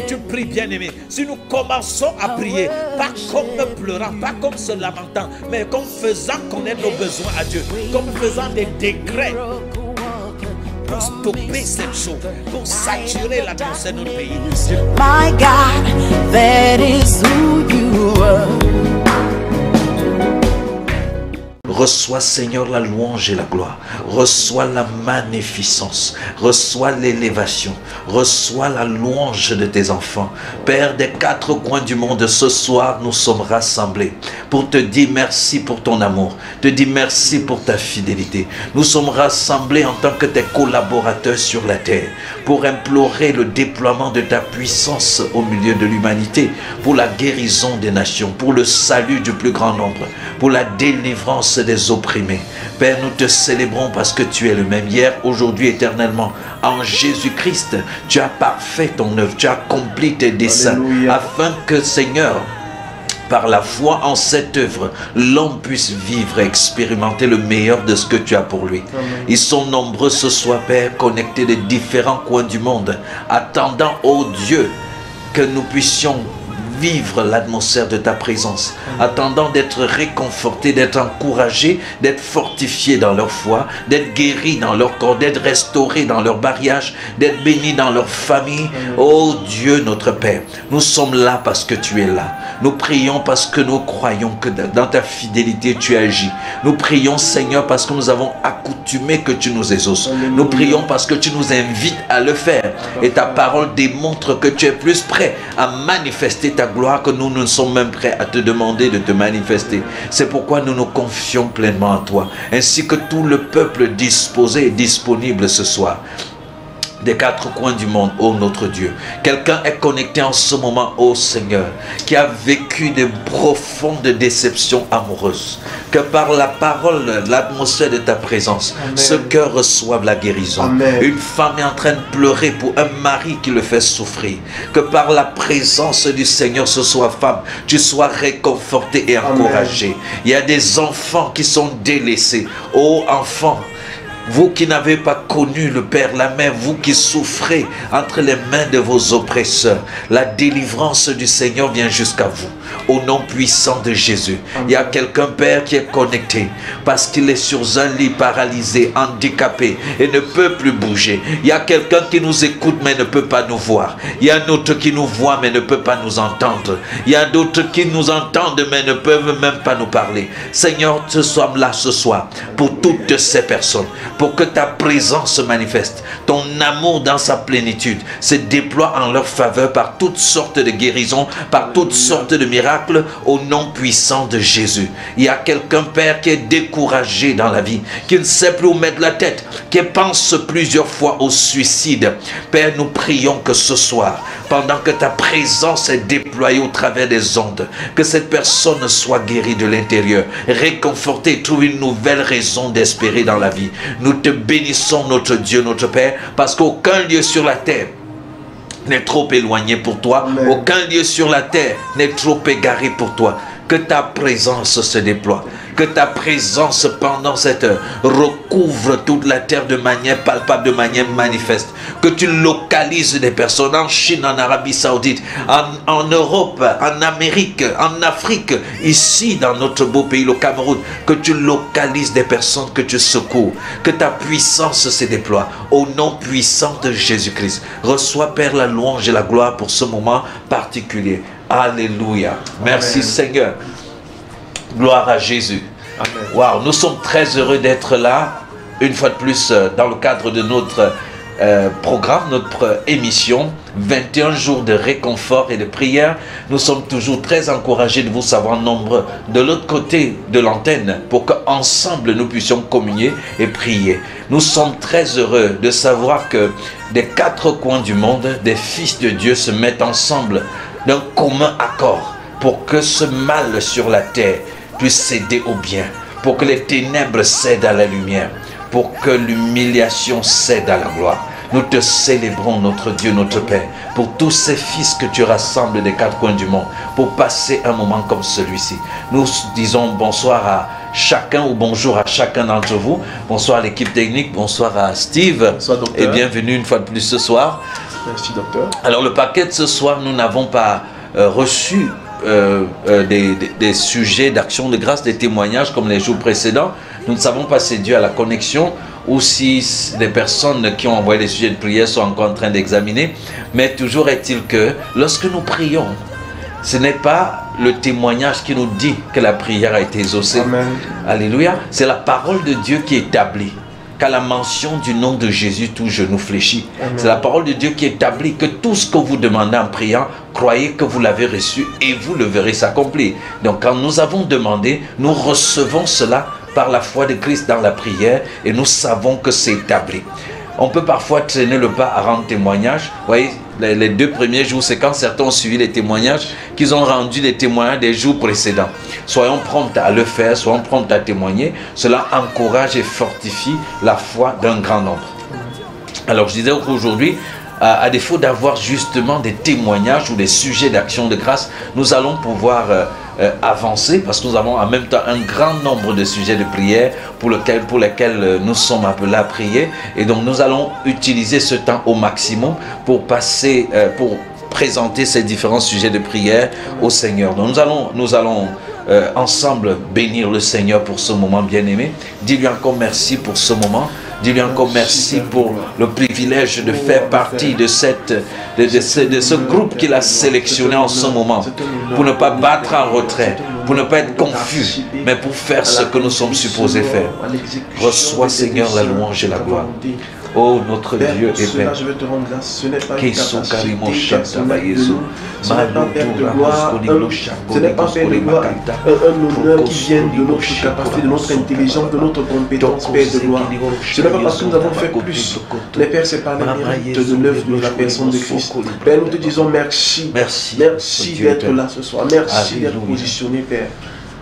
tu pries, bien-aimé. Si nous commençons à prier, pas comme pleurant, pas comme se lamentant, mais comme faisant connaître nos besoins à Dieu, comme faisant des décrets pour stopper cette chose, pour saturer l'atmosphère de notre pays. My God, that is who you are. Reçois, Seigneur, la louange et la gloire. Reçois la magnificence. Reçois l'élévation. Reçois la louange de tes enfants. Père des quatre coins du monde, ce soir, nous sommes rassemblés pour te dire merci pour ton amour. Te dire merci pour ta fidélité. Nous sommes rassemblés en tant que tes collaborateurs sur la terre pour implorer le déploiement de ta puissance au milieu de l'humanité, pour la guérison des nations, pour le salut du plus grand nombre, pour la délivrance des opprimés. Père, nous te célébrons parce que tu es le même hier, aujourd'hui, éternellement. En Jésus-Christ, tu as parfait ton œuvre, tu as accompli tes desseins, afin que, Seigneur, par la foi en cette œuvre, l'homme puisse vivre et expérimenter le meilleur de ce que tu as pour lui. Amen. Ils sont nombreux ce soir, Père, connectés des différents coins du monde, attendant, ô Dieu, que nous puissions vivre l'atmosphère de ta présence, attendant d'être réconfortés, d'être encouragés, d'être fortifiés dans leur foi, d'être guéris dans leur corps, d'être restaurés dans leur mariage, d'être bénis dans leur famille. Oh Dieu notre Père, nous sommes là parce que tu es là. Nous prions parce que nous croyons que dans ta fidélité tu agis. Nous prions, Seigneur, parce que nous avons accoutumé que tu nous exauces. Nous prions parce que tu nous invites à le faire. Et ta parole démontre que tu es plus prêt à manifester ta gloire que nous ne sommes même prêts à te demander de te manifester. C'est pourquoi nous nous confions pleinement en toi, ainsi que tout le peuple disposé et disponible ce soir des quatre coins du monde, ô notre Dieu. Quelqu'un est connecté en ce moment, ô Seigneur, qui a vécu de profondes déceptions amoureuses. Que par la parole, l'atmosphère de ta présence, Amen, ce cœur reçoive la guérison. Amen. Une femme est en train de pleurer pour un mari qui le fait souffrir. Que par la présence du Seigneur, ce soit femme, tu sois réconfortée et encouragée. Amen. Il y a des enfants qui sont délaissés. Ô enfants, vous qui n'avez pas connu le Père, la Mère, vous qui souffrez entre les mains de vos oppresseurs, la délivrance du Seigneur vient jusqu'à vous. Au nom puissant de Jésus. Amen. Il y a quelqu'un, Père, qui est connecté parce qu'il est sur un lit paralysé, handicapé et ne peut plus bouger. Il y a quelqu'un qui nous écoute mais ne peut pas nous voir. Il y a un autre qui nous voit mais ne peut pas nous entendre. Il y a d'autres qui nous entendent mais ne peuvent même pas nous parler. Seigneur, nous sommes là ce soir pour toutes ces personnes, pour que ta présence se manifeste. Ton amour dans sa plénitude se déploie en leur faveur par toutes sortes de guérisons, par toutes sortes de miracles, au nom puissant de Jésus. Il y a quelqu'un, Père, qui est découragé dans la vie, qui ne sait plus où mettre la tête, qui pense plusieurs fois au suicide. Père, nous prions que ce soir, pendant que ta présence est déployée au travers des ondes, que cette personne soit guérie de l'intérieur, réconfortée, trouve une nouvelle raison d'espérer dans la vie. Nous te bénissons, notre Dieu, notre Père, parce qu'aucun lieu sur la terre n'est trop éloigné pour toi. Amen. Aucun lieu sur la terre n'est trop égaré pour toi. Que ta présence se déploie. Que ta présence pendant cette heure recouvre toute la terre de manière palpable, de manière manifeste. Que tu localises des personnes en Chine, en Arabie Saoudite, en Europe, en Amérique, en Afrique, ici dans notre beau pays, le Cameroun. Que tu localises des personnes que tu secours. Que ta puissance se déploie. Au nom puissant de Jésus-Christ. Reçois, Père, la louange et la gloire pour ce moment particulier. Alléluia. Merci, Amen. Seigneur. Gloire à Jésus. Wow, nous sommes très heureux d'être là, une fois de plus, dans le cadre de notre programme, notre émission, 21 jours de réconfort et de prière. Nous sommes toujours très encouragés de vous savoir nombreux de l'autre côté de l'antenne pour qu'ensemble nous puissions communier et prier. Nous sommes très heureux de savoir que des quatre coins du monde, des fils de Dieu se mettent ensemble d'un commun accord pour que ce mal sur la terre puisse céder au bien, pour que les ténèbres cèdent à la lumière, pour que l'humiliation cède à la gloire. Nous te célébrons, notre Dieu, notre Père, pour tous ces fils que tu rassembles des quatre coins du monde, pour passer un moment comme celui-ci. Nous disons bonsoir à chacun ou bonjour à chacun d'entre vous. Bonsoir à l'équipe technique, bonsoir à Steve, bonsoir, et bienvenue une fois de plus ce soir. Merci, docteur. Alors le paquet de ce soir, nous n'avons pas reçu des sujets d'action de grâce, des témoignages comme les jours précédents. Nous ne savons pas si c'est dû à la connexion ou si des personnes qui ont envoyé des sujets de prière sont encore en train d'examiner. Mais toujours est-il que lorsque nous prions, ce n'est pas le témoignage qui nous dit que la prière a été exaucée. Amen. Alléluia. C'est la parole de Dieu qui établit qu'à la mention du nom de Jésus, tout genou fléchit. C'est la parole de Dieu qui établit que tout ce que vous demandez en priant, croyez que vous l'avez reçu et vous le verrez s'accomplir. Donc quand nous avons demandé, nous recevons cela par la foi de Christ dans la prière et nous savons que c'est établi. On peut parfois traîner le pas à rendre témoignage. Vous voyez, les 2 premiers jours, c'est quand certains ont suivi les témoignages qu'ils ont rendu les témoignages des jours précédents. Soyons prompts à le faire, soyons prompts à témoigner. Cela encourage et fortifie la foi d'un grand nombre. Alors je disais qu'aujourd'hui, à défaut d'avoir justement des témoignages ou des sujets d'action de grâce, nous allons pouvoir avancer parce que nous avons en même temps un grand nombre de sujets de prière pour lesquels nous sommes appelés à prier. Et donc nous allons utiliser ce temps au maximum pour passer, pour présenter ces différents sujets de prière au Seigneur. Donc nous allons ensemble bénir le Seigneur pour ce moment bien-aimé. Dis-lui encore merci pour ce moment. Dis-lui encore merci pour le privilège de faire partie de ce groupe qu'il a sélectionné en ce moment. Pour ne pas battre en retrait, pour ne pas être confus, mais pour faire ce que nous sommes supposés faire. Reçois, Seigneur, la louange et la gloire. Oh, notre Dieu et Père. Je vais te rendre grâce. Ce n'est pas Ce n'est pas faire de gloire un honneur qui vient de notre capacité, de notre intelligence, de notre compétence, Père de gloire. Ce n'est pas parce que nous avons fait plus. Mais Père, c'est par les mérites de l'œuvre de la personne de Christ. Père, nous te disons merci. Merci d'être là ce soir. Merci d'être positionné, Père.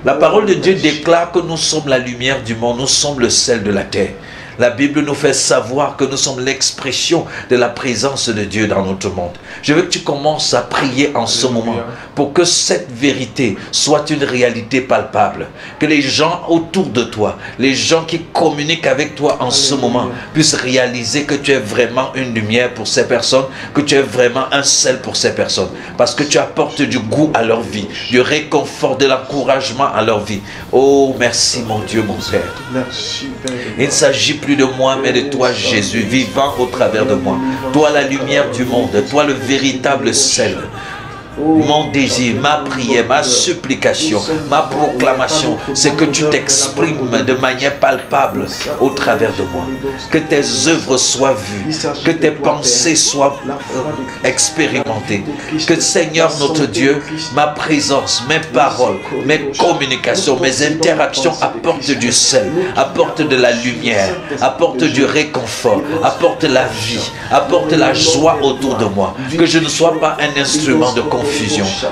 La parole de Dieu déclare que nous sommes la lumière du monde, nous sommes le sel de la terre. La Bible nous fait savoir que nous sommes l'expression de la présence de Dieu dans notre monde. Je veux que tu commences à prier en ce moment pour que cette vérité soit une réalité palpable. Que les gens autour de toi, les gens qui communiquent avec toi en ce moment puissent réaliser que tu es vraiment une lumière pour ces personnes, que tu es vraiment un sel pour ces personnes. Parce que tu apportes du goût à leur vie, du réconfort, de l'encouragement à leur vie. Oh, merci mon Dieu, mon Père. Merci, Père. Il ne s'agit plus de moi, mais de toi, Jésus, vivant au travers de moi. Toi, la lumière du monde, toi, le véritable sel. Mon désir, ma prière, ma supplication, ma proclamation, c'est que tu t'exprimes de manière palpable au travers de moi. Que tes œuvres soient vues, que tes pensées soient expérimentées. Que Seigneur notre Dieu, ma présence, mes paroles, mes communications, mes interactions apportent du sel, apportent de la lumière, apportent du réconfort, apportent la vie, apportent la joie autour de moi. Que je ne sois pas un instrument de confusion.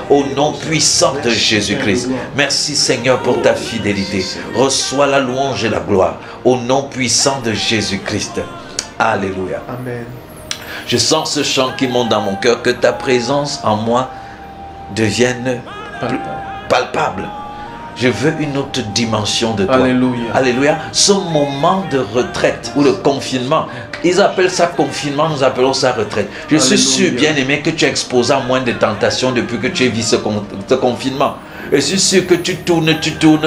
Au nom puissant de Jésus-Christ. Merci Seigneur pour ta fidélité. Reçois la louange et la gloire. Au nom puissant de Jésus-Christ. Alléluia. Amen. Je sens ce chant qui monte dans mon cœur. Que ta présence en moi devienne palpable. Je veux une autre dimension de toi. Alléluia. Alléluia. Ce moment de retraite ou le confinement, ils appellent ça confinement, nous appelons ça retraite. Je suis sûr, bien aimé, que tu es exposé à moins de tentations depuis que tu as vu ce confinement. Je suis sûr que tu tournes,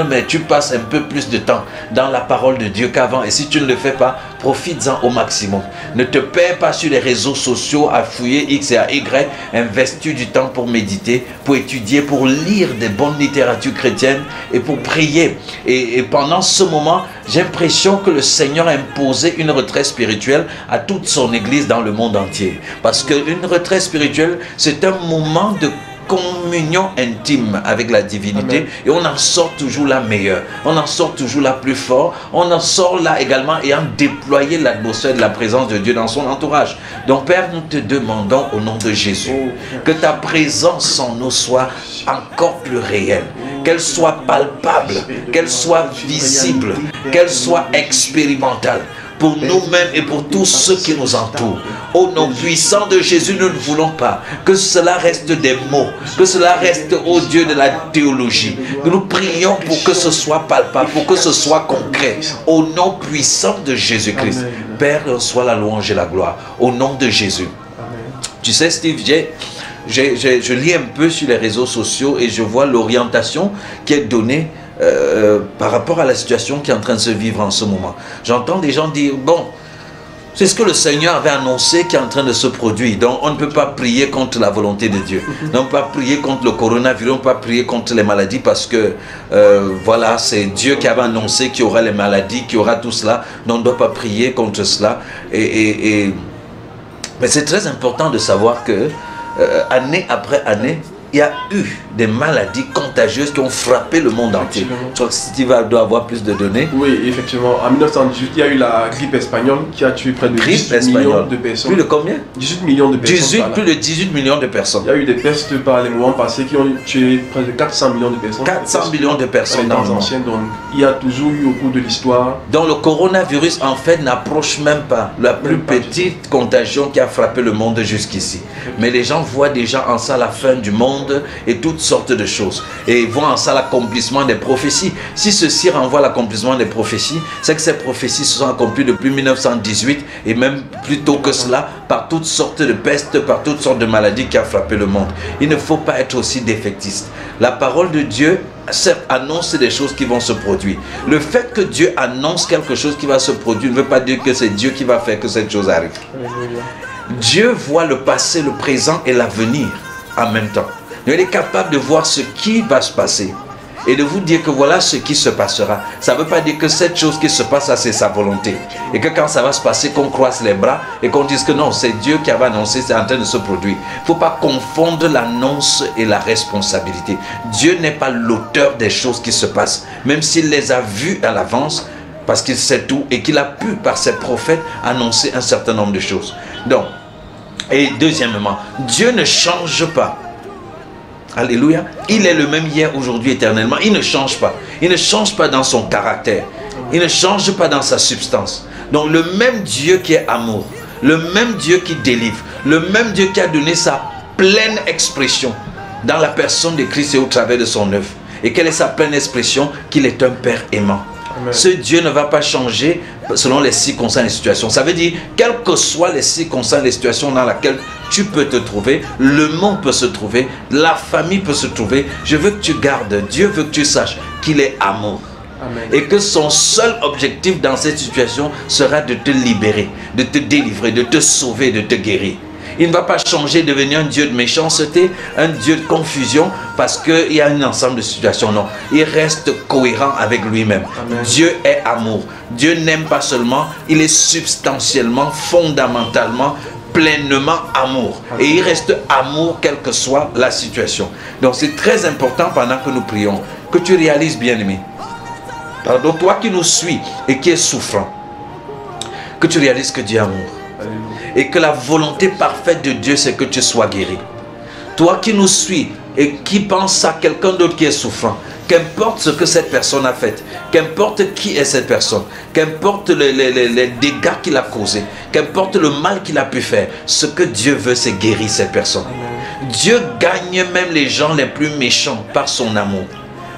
mais tu passes un peu plus de temps dans la parole de Dieu qu'avant. Et si tu ne le fais pas, profites-en au maximum. Ne te perds pas sur les réseaux sociaux à fouiller X et à Y. Investis du temps pour méditer, pour étudier, pour lire des bonnes littératures chrétiennes et pour prier. Et pendant ce moment, j'ai l'impression que le Seigneur a imposé une retraite spirituelle à toute son église dans le monde entier. Parce qu'une retraite spirituelle, c'est un moment de communion intime avec la divinité. Amen. Et on en sort toujours la meilleure, on en sort toujours la plus forte, on en sort là également ayant déployé l'atmosphère de la présence de Dieu dans son entourage. Donc Père, nous te demandons au nom de Jésus que ta présence en nous soit encore plus réelle, qu'elle soit palpable, qu'elle soit visible, qu'elle soit expérimentale pour nous-mêmes et pour tous ceux qui nous entourent. Au nom puissant de Jésus, nous ne voulons pas que cela reste des mots, que cela reste au Dieu de la théologie. Nous prions pour que ce soit palpable, pour que ce soit concret. Au nom puissant de Jésus-Christ. Père, reçois la louange et la gloire. Au nom de Jésus. Tu sais, Steve, je lis un peu sur les réseaux sociaux et je vois l'orientation qui est donnée par rapport à la situation qui est en train de se vivre en ce moment. J'entends des gens dire, bon, c'est ce que le Seigneur avait annoncé qui est en train de se produire. Donc on ne peut pas prier contre la volonté de Dieu. On ne peut pas prier contre le coronavirus, on ne peut pas prier contre les maladies parce que voilà, c'est Dieu qui avait annoncé qu'il y aura les maladies, qu'il y aura tout cela. Donc on ne doit pas prier contre cela. Mais c'est très important de savoir que année après année, il y a eu des maladies contagieuses qui ont frappé le monde entier. Je crois que Steve doit avoir plus de données. Oui, effectivement. En 1918, il y a eu la grippe espagnole qui a tué près de 18 millions de personnes. Plus de combien? 18 millions de personnes. Plus de 18 millions de personnes. Il y a eu des pestes par les moments passés qui ont tué près de 400 millions de personnes. 400 millions de personnes dans le monde. Donc, il y a toujours eu au cours de l'histoire. Donc le coronavirus, en fait, n'approche même pas la plus petite contagion qui a frappé le monde jusqu'ici. Mais les gens voient déjà en ça la fin du monde et toutes sortes de choses. Et ils voient en ça l'accomplissement des prophéties. Si ceci renvoie à l'accomplissement des prophéties, c'est que ces prophéties se sont accomplies depuis 1918 et même plus tôt que cela, par toutes sortes de pestes, par toutes sortes de maladies qui ont frappé le monde. Il ne faut pas être aussi défaitiste. La parole de Dieu, certes, annonce des choses qui vont se produire. Le fait que Dieu annonce quelque chose qui va se produire ne veut pas dire que c'est Dieu qui va faire que cette chose arrive. Dieu voit le passé, le présent et l'avenir en même temps. Il est capable de voir ce qui va se passer et de vous dire que voilà ce qui se passera. Ça ne veut pas dire que cette chose qui se passe, c'est sa volonté. Et que quand ça va se passer, qu'on croise les bras et qu'on dise que non, c'est Dieu qui avait annoncé, c'est en train de se produire. Il ne faut pas confondre l'annonce et la responsabilité. Dieu n'est pas l'auteur des choses qui se passent, même s'il les a vues à l'avance, parce qu'il sait tout et qu'il a pu, par ses prophètes, annoncer un certain nombre de choses. Donc, et deuxièmement, Dieu ne change pas. Alléluia. Il est le même hier, aujourd'hui, éternellement. Il ne change pas. Il ne change pas dans son caractère. Il ne change pas dans sa substance. Donc le même Dieu qui est amour, le même Dieu qui délivre, le même Dieu qui a donné sa pleine expression dans la personne de Christ et au travers de son œuvre. Et quelle est sa pleine expression? Qu'il est un Père aimant. Amen. Ce Dieu ne va pas changer selon les circonstances et les situations. Ça veut dire, quelles que soient les circonstances et les situations dans lesquelles tu peux te trouver, le monde peut se trouver, la famille peut se trouver, je veux que tu gardes, Dieu veut que tu saches qu'il est amour. Amen. Et que son seul objectif dans cette situation sera de te libérer, de te délivrer, de te sauver, de te guérir. Il ne va pas changer, devenir un Dieu de méchanceté, un Dieu de confusion, parce qu'il y a un ensemble de situations. Non, il reste cohérent avec lui-même. Dieu est amour. Dieu n'aime pas seulement, il est substantiellement, fondamentalement, pleinement amour. Et il reste amour quelle que soit la situation. Donc c'est très important pendant que nous prions, que tu réalises, bien-aimé. Pardon, toi qui nous suis et qui es souffrant, que tu réalises que Dieu est amour. Et que la volonté parfaite de Dieu, c'est que tu sois guéri. Toi qui nous suis et qui pense à quelqu'un d'autre qui est souffrant, qu'importe ce que cette personne a fait, qu'importe qui est cette personne, qu'importe les dégâts qu'il a causés, qu'importe le mal qu'il a pu faire, ce que Dieu veut, c'est guérir cette personne. Amen. Dieu gagne même les gens les plus méchants par son amour,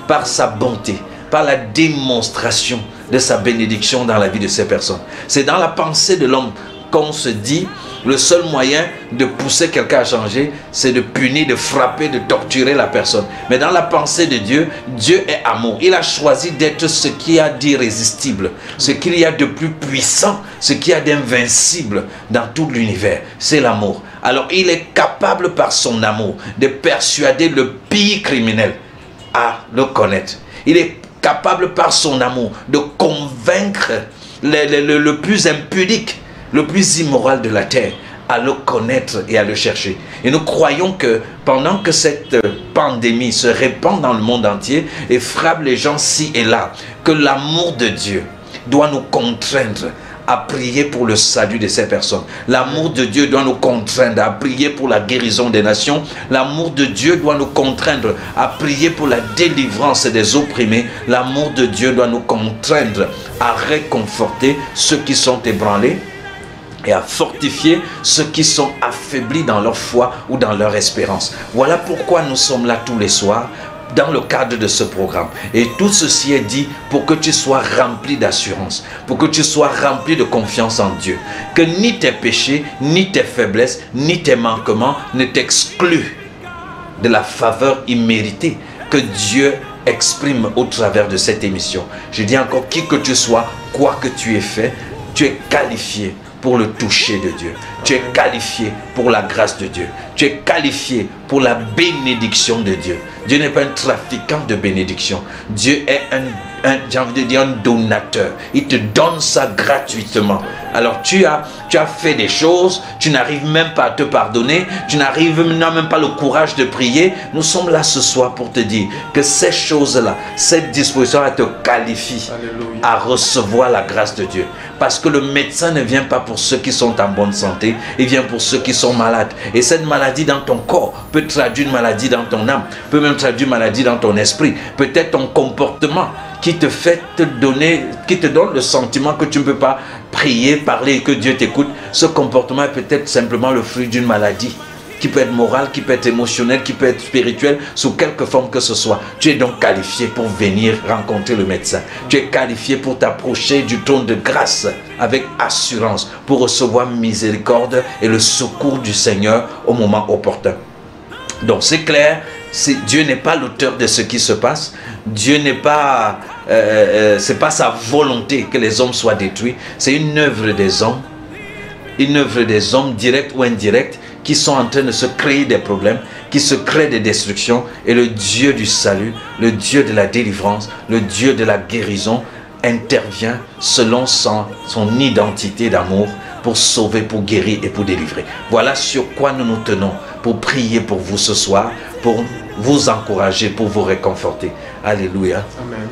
par sa bonté, par la démonstration de sa bénédiction dans la vie de ces personnes. C'est dans la pensée de l'homme qu'on se dit, le seul moyen de pousser quelqu'un à changer, c'est de punir, de frapper, de torturer la personne. Mais dans la pensée de Dieu, Dieu est amour. Il a choisi d'être ce qu'il y a d'irrésistible, ce qu'il y a de plus puissant, ce qu'il y a d'invincible dans tout l'univers. C'est l'amour. Alors il est capable par son amour de persuader le pire criminel à le connaître. Il est capable par son amour de convaincre le plus impudique, le plus immoral de la terre, à le connaître et à le chercher. Et nous croyons que pendant que cette pandémie se répand dans le monde entier et frappe les gens ci et là, que l'amour de Dieu doit nous contraindre à prier pour le salut de ces personnes. L'amour de Dieu doit nous contraindre à prier pour la guérison des nations. L'amour de Dieu doit nous contraindre à prier pour la délivrance des opprimés. L'amour de Dieu doit nous contraindre à réconforter ceux qui sont ébranlés et à fortifier ceux qui sont affaiblis dans leur foi ou dans leur espérance. Voilà pourquoi nous sommes là tous les soirs. dans le cadre de ce programme. Et tout ceci est dit pour que tu sois rempli d'assurance, pour que tu sois rempli de confiance en Dieu. Que ni tes péchés, ni tes faiblesses, ni tes manquements ne t'excluent de la faveur imméritée que Dieu exprime au travers de cette émission. Je dis encore, qui que tu sois, quoi que tu aies fait, tu es qualifié pour le toucher de Dieu. Tu es qualifié pour la grâce de Dieu. Tu es qualifié pour la bénédiction de Dieu. Dieu n'est pas un trafiquant de bénédiction. Dieu est j'ai envie de dire un donateur. Il te donne ça gratuitement. Alors tu as fait des choses, tu n'arrives même pas à te pardonner, tu n'as même pas le courage de prier. Nous sommes là ce soir pour te dire que ces choses-là, cette disposition-là te qualifie à recevoir la grâce de Dieu. Parce que le médecin ne vient pas pour ceux qui sont en bonne santé, il vient pour ceux qui sont malades. Et cette maladie dans ton corps peut traduire une maladie dans ton âme, peut même traduire une maladie dans ton esprit. Peut-être ton comportement qui te fait qui te donne le sentiment que tu ne peux pas prier, parler et que Dieu t'écoute. Ce comportement est peut-être simplement le fruit d'une maladie qui peut être morale, qui peut être émotionnelle, qui peut être spirituelle, sous quelque forme que ce soit. Tu es donc qualifié pour venir rencontrer le médecin. Tu es qualifié pour t'approcher du trône de grâce avec assurance, pour recevoir miséricorde et le secours du Seigneur au moment opportun. Donc c'est clair, Dieu n'est pas l'auteur de ce qui se passe. Dieu n'est pas, c'est pas sa volonté que les hommes soient détruits. C'est une œuvre des hommes, directs ou indirects, qui sont en train de se créer des problèmes, qui se créent des destructions. Et le Dieu du salut, le Dieu de la délivrance, le Dieu de la guérison intervient selon son identité d'amour pour sauver, pour guérir et pour délivrer. Voilà sur quoi nous nous tenons pour prier pour vous ce soir, pour vous encourager, pour vous réconforter. Alléluia. Amen.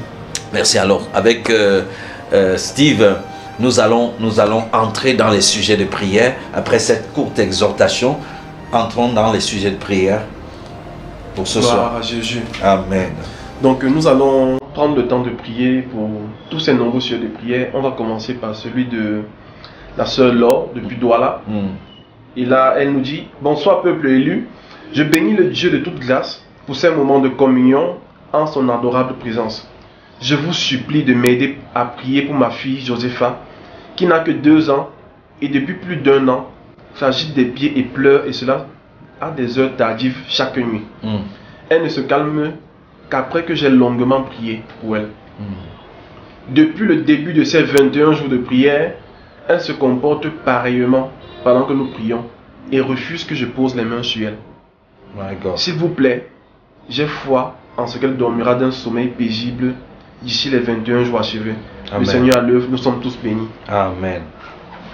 Merci. Alors, avec Steve, nous allons entrer dans les sujets de prière. Après cette courte exhortation, entrons dans les sujets de prière pour ce soir. Gloire à Jésus. Amen. Donc nous allons prendre le temps de prier pour tous ces nombreux sujets de prière. On va commencer par celui de la sœur Laure depuis Douala. Et là, elle nous dit: bonsoir peuple élu, je bénis le Dieu de toute grâce pour ces moments de communion en son adorable présence. Je vous supplie de m'aider à prier pour ma fille Josepha, qui n'a que 2 ans et depuis plus d'1 an s'agite des pieds et pleure, et cela à des heures tardives chaque nuit. Elle ne se calme qu'après que j'ai longuement prié pour elle. Depuis le début de ces 21 jours de prière, elle se comporte pareillement pendant que nous prions et refuse que je pose les mains sur elle. S'il vous plaît, j'ai foi en ce qu'elle dormira d'un sommeil paisible d'ici les 21 jours achevés. Amen. Le Seigneur à l'œuvre, nous sommes tous bénis. Amen.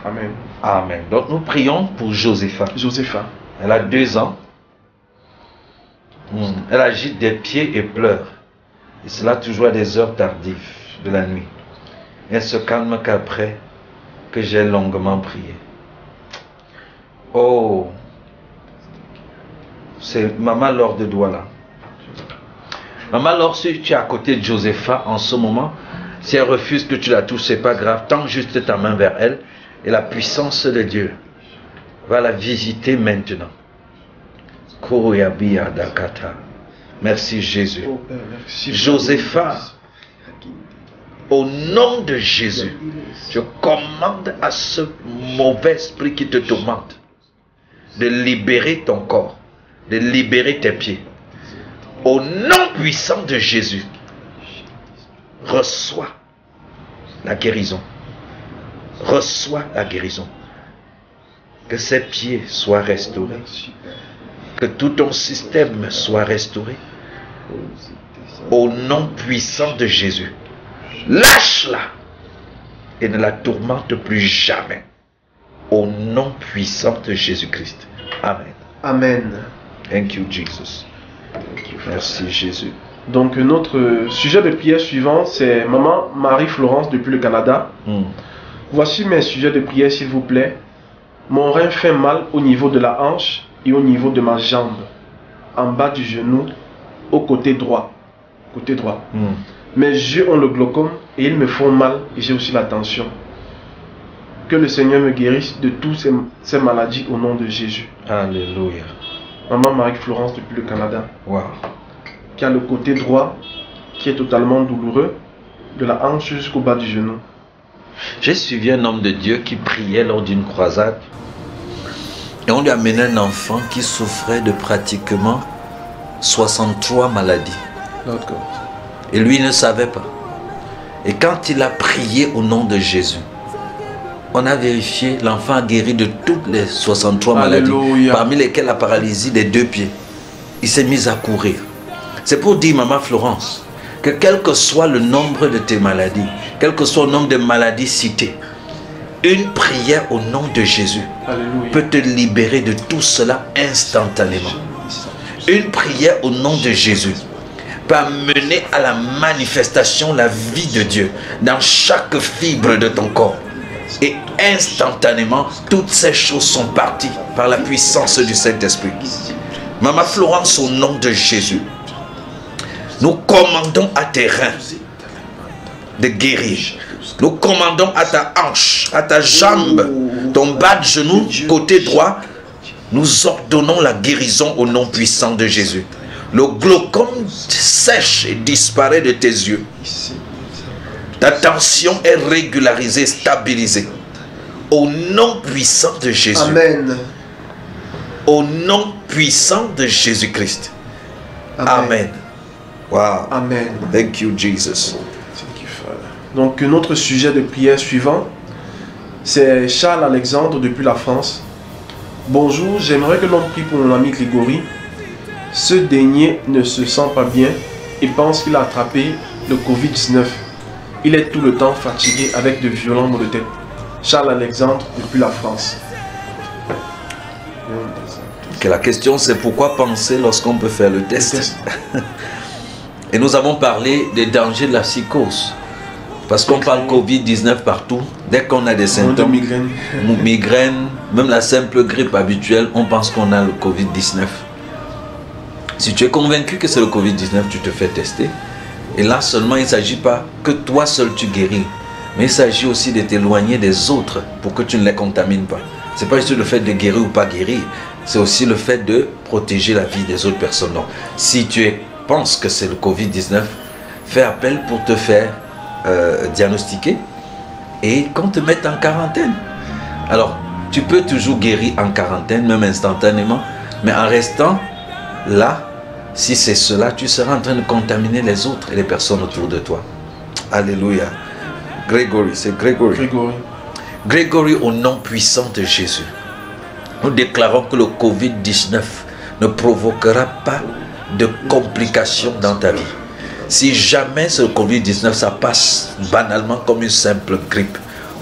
Amen. Amen. Donc nous prions pour Josepha. Josepha. Elle a 2 ans. Elle agite des pieds et pleure. Et cela toujours à des heures tardives de la nuit. Elle se calme qu'après que j'ai longuement prié. Oh, c'est Maman Laure de Douala. Maman Laure, si tu es à côté de Josepha en ce moment, si elle refuse que tu la touches, c'est pas grave. Tends juste ta main vers elle et la puissance de Dieu va la visiter maintenant. Merci Jésus. Josepha, au nom de Jésus, je commande à ce mauvais esprit qui te tourmente de libérer ton corps, de libérer tes pieds. Au nom puissant de Jésus, reçois la guérison. Reçois la guérison. Que ses pieds soient restaurés. Que tout ton système soit restauré. Au nom puissant de Jésus. Lâche-la et ne la tourmente plus jamais. Au nom puissant de Jésus-Christ. Amen. Amen. Thank you, Jesus. Merci, Jésus. Donc, notre sujet de prière suivant, c'est Maman Marie-Florence depuis le Canada. Voici mes sujets de prière, s'il vous plaît. Mon rein fait mal au niveau de la hanche et au niveau de ma jambe, en bas du genou, au côté droit. Mes yeux ont le glaucome et ils me font mal, et j'ai aussi la tension. Que le Seigneur me guérisse de toutes ces maladies au nom de Jésus. Alléluia. Maman Marie-Florence depuis le Canada. Wow. qui a le côté droit qui est totalement douloureux, de la hanche jusqu'au bas du genou. J'ai suivi un homme de Dieu qui priait lors d'une croisade et on lui a amené un enfant qui souffrait de pratiquement 63 maladies. Et lui il ne savait pas. Et quand il a prié au nom de Jésus, on a vérifié, l'enfant a guéri de toutes les 63 maladies, parmi lesquelles la paralysie des 2 pieds. Il s'est mis à courir. C'est pour dire, maman Florence, que quel que soit le nombre de tes maladies, quel que soit le nombre de maladies citées, une prière au nom de Jésus peut te libérer de tout cela instantanément. Une prière au nom de Jésus peut amener à la manifestation la vie de Dieu dans chaque fibre de ton corps. Et instantanément, toutes ces choses sont parties par la puissance du Saint-Esprit. Maman Florence, au nom de Jésus, nous commandons à tes reins de guérir. Nous commandons à ta hanche, à ta jambe, ton bas de genou, côté droit. Nous ordonnons la guérison au nom puissant de Jésus. Le glaucome sèche et disparaît de tes yeux. Ta tension est régularisée, stabilisée. Au nom puissant de Jésus. Amen. Au nom puissant de Jésus-Christ. Amen. Wow. Amen. Thank you, Jesus. Donc, notre sujet de prière suivant, c'est Charles Alexandre depuis la France. Bonjour, j'aimerais que l'on prie pour mon ami Grégory. Ce dernier ne se sent pas bien et pense qu'il a attrapé le Covid-19. Il est tout le temps fatigué avec de violents maux de tête. Charles Alexandre depuis la France. Que la question c'est pourquoi penser lorsqu'on peut faire le test. Et nous avons parlé des dangers de la psychose. Parce qu'on parle Covid-19 partout. Dès qu'on a des symptômes, migraine, même la simple grippe habituelle, on pense qu'on a le Covid-19. Si tu es convaincu que c'est le Covid-19, tu te fais tester. Et là seulement, il ne s'agit pas que toi seul tu guéris. Mais il s'agit aussi de t'éloigner des autres pour que tu ne les contamines pas. Ce n'est pas juste le fait de guérir ou pas guérir. C'est aussi le fait de protéger la vie des autres personnes. Donc, si tu penses que c'est le Covid-19, fais appel pour te faire diagnostiquer et qu'on te mette en quarantaine. Alors, tu peux toujours guérir en quarantaine, même instantanément, mais en restant là, si c'est cela, tu seras en train de contaminer les autres et les personnes autour de toi. Alléluia. Grégory, c'est Grégory. Grégory, au nom puissant de Jésus, nous déclarons que le Covid-19 ne provoquera pas de complications dans ta vie. Si jamais ce Covid-19, ça passe banalement comme une simple grippe,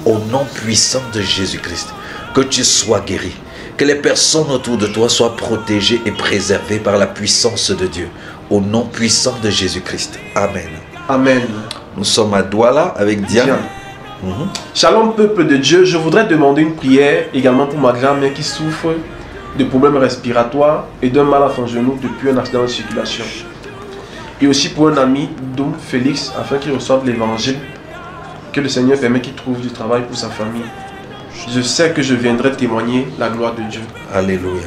au nom puissant de Jésus-Christ, que tu sois guéri, que les personnes autour de toi soient protégées et préservées par la puissance de Dieu, au nom puissant de Jésus-Christ. Amen. Amen. Nous sommes à Douala avec Diane. Shalom peuple de Dieu, je voudrais demander une prière également pour ma grand-mère qui souffre de problèmes respiratoires et d'un mal à son genou depuis un accident de circulation. Et aussi pour un ami, Doum Félix, afin qu'il reçoive l'évangile, que le Seigneur permet qu'il trouve du travail pour sa famille. Je sais que je viendrai témoigner la gloire de Dieu. Alléluia.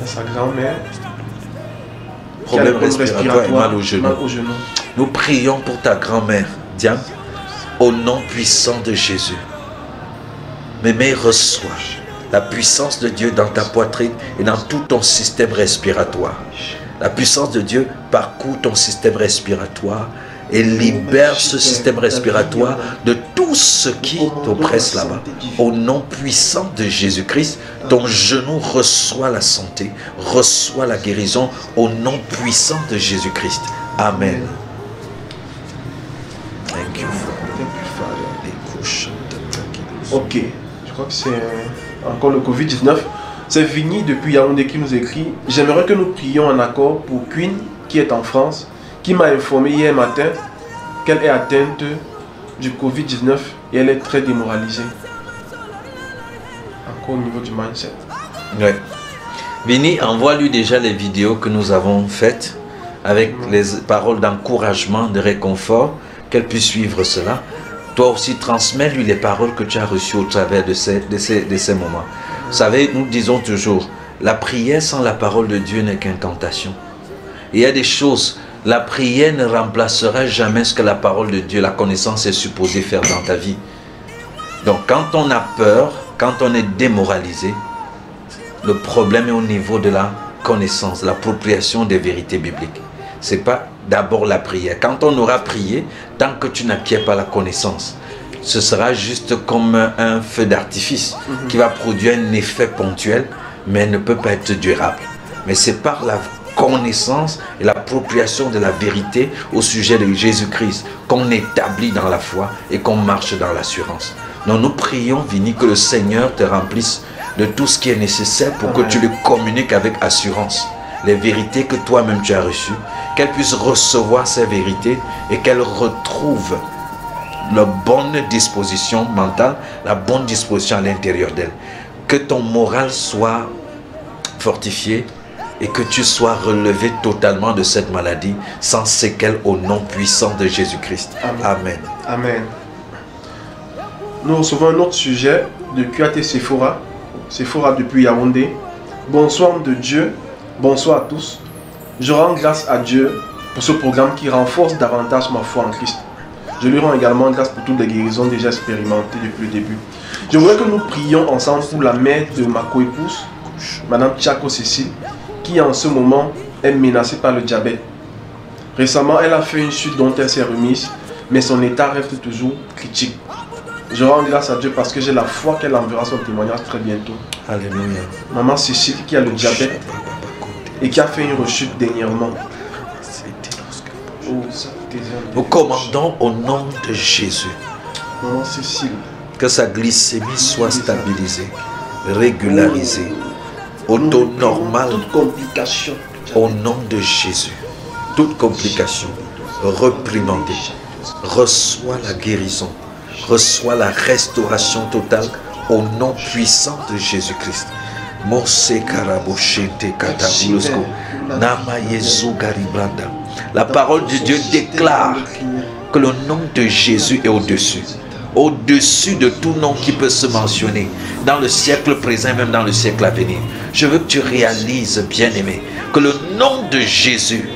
Sa grand-mère, problème respiratoire et mal au genou. Nous prions pour ta grand-mère, Diane, au nom puissant de Jésus. Mémé, reçois la puissance de Dieu dans ta poitrine et dans tout ton système respiratoire. La puissance de Dieu parcourt ton système respiratoire et libère ce système respiratoire de tout ce qui t'oppresse là-bas. Au nom puissant de Jésus-Christ, ton genou reçoit la santé, reçoit la guérison au nom puissant de Jésus-Christ. Amen. Thank you, Father. Ok, je crois que c'est encore le Covid-19. C'est Vini depuis Yaoundé qui nous écrit: j'aimerais que nous prions en accord pour Queen qui est en France, qui m'a informé hier matin qu'elle est atteinte du Covid-19 et elle est très démoralisée. Encore au niveau du mindset. Ouais. Vini, envoie-lui déjà les vidéos que nous avons faites avec les paroles d'encouragement, de réconfort, qu'elle puisse suivre cela. Toi aussi, transmets-lui les paroles que tu as reçues au travers de ces moments. Vous savez, nous disons toujours, la prière sans la parole de Dieu n'est qu'incantation. Il y a des choses, la prière ne remplacera jamais ce que la parole de Dieu, la connaissance est supposée faire dans ta vie. Donc quand on a peur, quand on est démoralisé, le problème est au niveau de la connaissance, l'appropriation des vérités bibliques. Ce n'est pas d'abord la prière. Quand on aura prié, tant que tu n'acquiers pas la connaissance, ce sera juste comme un feu d'artifice qui va produire un effet ponctuel, mais ne peut pas être durable. Mais c'est par la connaissance et l'appropriation de la vérité au sujet de Jésus-Christ qu'on établit dans la foi et qu'on marche dans l'assurance. Donc nous prions, Vini, que le Seigneur te remplisse de tout ce qui est nécessaire pour que tu le communiques avec assurance. Les vérités que toi-même tu as reçues, qu'elle puisse recevoir ces vérités et qu'elle retrouve la bonne disposition mentale, la bonne disposition à l'intérieur d'elle. Que ton moral soit fortifié et que tu sois relevé totalement de cette maladie sans séquelles au nom puissant de Jésus-Christ. Amen. Amen. Nous recevons un autre sujet de QAT Sephora. Sephora depuis Yaoundé. Bonsoir de Dieu. Bonsoir à tous. Je rends grâce à Dieu pour ce programme qui renforce davantage ma foi en Christ. Je lui rends également grâce pour toutes les guérisons déjà expérimentées depuis le début. Je voudrais que nous prions ensemble pour la mère de ma coépouse, Madame Tchako Cécile, qui en ce moment est menacée par le diabète. Récemment, elle a fait une chute dont elle s'est remise, mais son état reste toujours critique. Je rends grâce à Dieu parce que j'ai la foi qu'elle enverra son témoignage très bientôt. Alléluia. Maman Cécile qui a le diabète et qui a fait une rechute dernièrement. Nous commandons au nom de Jésus Maman Cécile, que sa glycémie soit stabilisée, régularisée, au taux normal, toute complication, au nom de Jésus. Toute complication reprimandée. Reçois la guérison, reçois la restauration totale au nom puissant de Jésus-Christ. La parole de Dieu déclare que le nom de Jésus est au-dessus. Au-dessus de tout nom qui peut se mentionner dans le siècle présent, même dans le siècle à venir. Je veux que tu réalises, bien-aimé, que le nom de Jésus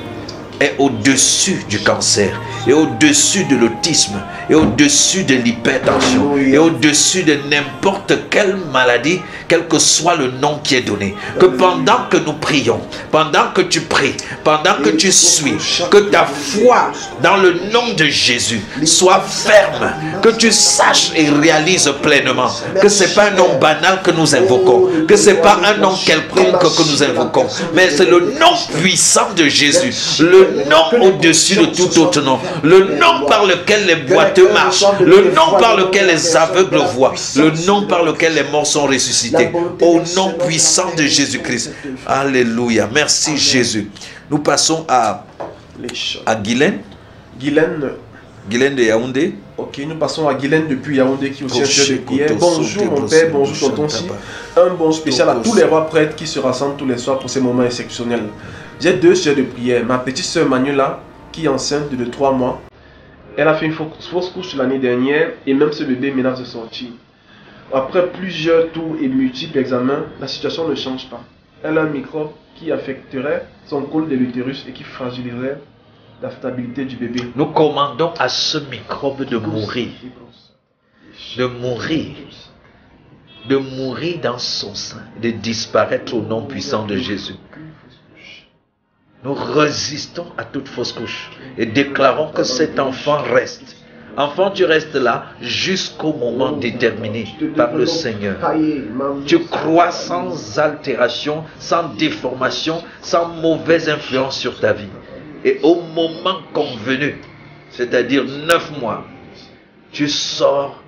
est au-dessus du cancer, et au-dessus de l'autisme, et au-dessus de l'hypertension, et au-dessus de n'importe quelle maladie, quel que soit le nom qui est donné. Que pendant que nous prions, pendant que tu pries, pendant que tu suis, que ta foi dans le nom de Jésus soit ferme, que tu saches et réalises pleinement que ce n'est pas un nom banal que nous invoquons, que ce n'est pas un nom quelconque que nous invoquons, mais c'est le nom puissant de Jésus, le nom au-dessus de tout autre nom, le nom par lequel les boiteux marchent, le nom par lequel les aveugles voient, le nom par lequel les morts sont ressuscités, au nom puissant de Jésus-Christ. Alléluia. Merci Jésus. Nous passons à Guylaine. Guylaine de Yaoundé. Ok, nous passons à Guylaine depuis Yaoundé qui est aussi un chef de prière. Bonjour mon père, bonjour tonton-ci. Un bon spécial à tous les rois prêtres qui se rassemblent tous les soirs pour ces moments exceptionnels. J'ai deux sœurs de prière. Ma petite sœur Manuela, qui est enceinte de 3 mois, elle a fait une fausse couche l'année dernière et même ce bébé menace de sortir. Après plusieurs tours et multiples examens, la situation ne change pas. Elle a un microbe qui affecterait son col de l'utérus et qui fragiliserait la stabilité du bébé. Nous commandons à ce microbe de mourir. De mourir. De mourir dans son sein. De disparaître au nom puissant de Jésus. Nous résistons à toute fausse couche et déclarons que cet enfant reste. Enfant, tu restes là jusqu'au moment déterminé par le Seigneur. Tu crois sans altération, sans déformation, sans mauvaise influence sur ta vie. Et au moment convenu, c'est-à-dire 9 mois, tu sors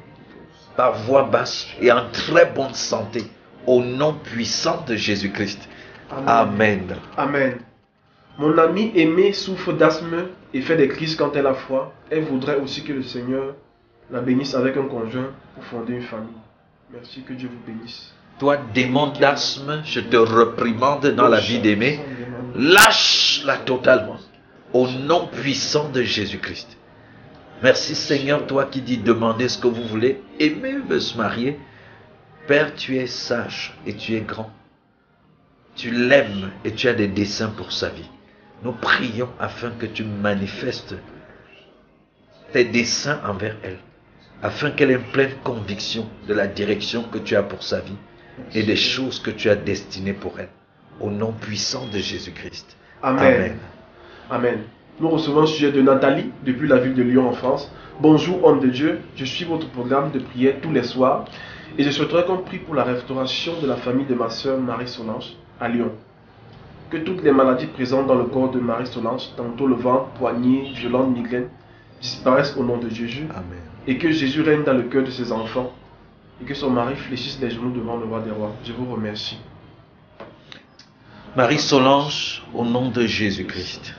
par voie basse et en très bonne santé au nom puissant de Jésus-Christ. Amen. Amen. Mon amie aimée souffre d'asthme et fait des crises quand elle a froid. Elle voudrait aussi que le Seigneur la bénisse avec un conjoint pour fonder une famille. Merci, que Dieu vous bénisse. Toi, démon d'asthme, je te reprimande dans la vie d'aimer. Lâche-la totalement. Au nom puissant de Jésus-Christ. Merci Seigneur, toi qui dis demandez ce que vous voulez. Aimer veut se marier. Père, tu es sage et tu es grand. Tu l'aimes et tu as des desseins pour sa vie. Nous prions afin que tu manifestes tes desseins envers elle, afin qu'elle ait une pleine conviction de la direction que tu as pour sa vie et des choses que tu as destinées pour elle. Au nom puissant de Jésus-Christ. Amen. Amen. Amen. Nous recevons un sujet de Nathalie, depuis la ville de Lyon en France. Bonjour homme de Dieu, je suis votre programme de prière tous les soirs et je souhaiterais qu'on prie pour la restauration de la famille de ma soeur Marie-Solange à Lyon. Que toutes les maladies présentes dans le corps de Marie-Solange, tantôt le ventre, poignet, violente migraine, disparaissent au nom de Jésus. Amen. Et que Jésus règne dans le cœur de ses enfants et que son mari fléchisse les genoux devant le roi des rois. Je vous remercie. Marie-Solange, au nom de Jésus-Christ,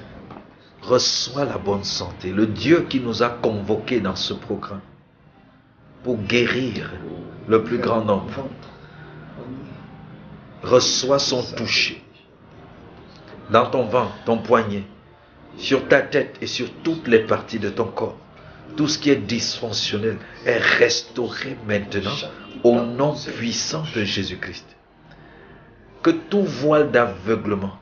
reçois la bonne santé. Le Dieu qui nous a convoqués dans ce programme pour guérir le plus grand nombre. Reçois son toucher dans ton ventre, ton poignet, sur ta tête et sur toutes les parties de ton corps. Tout ce qui est dysfonctionnel est restauré maintenant au nom puissant de Jésus-Christ. Que tout voile d'aveuglement,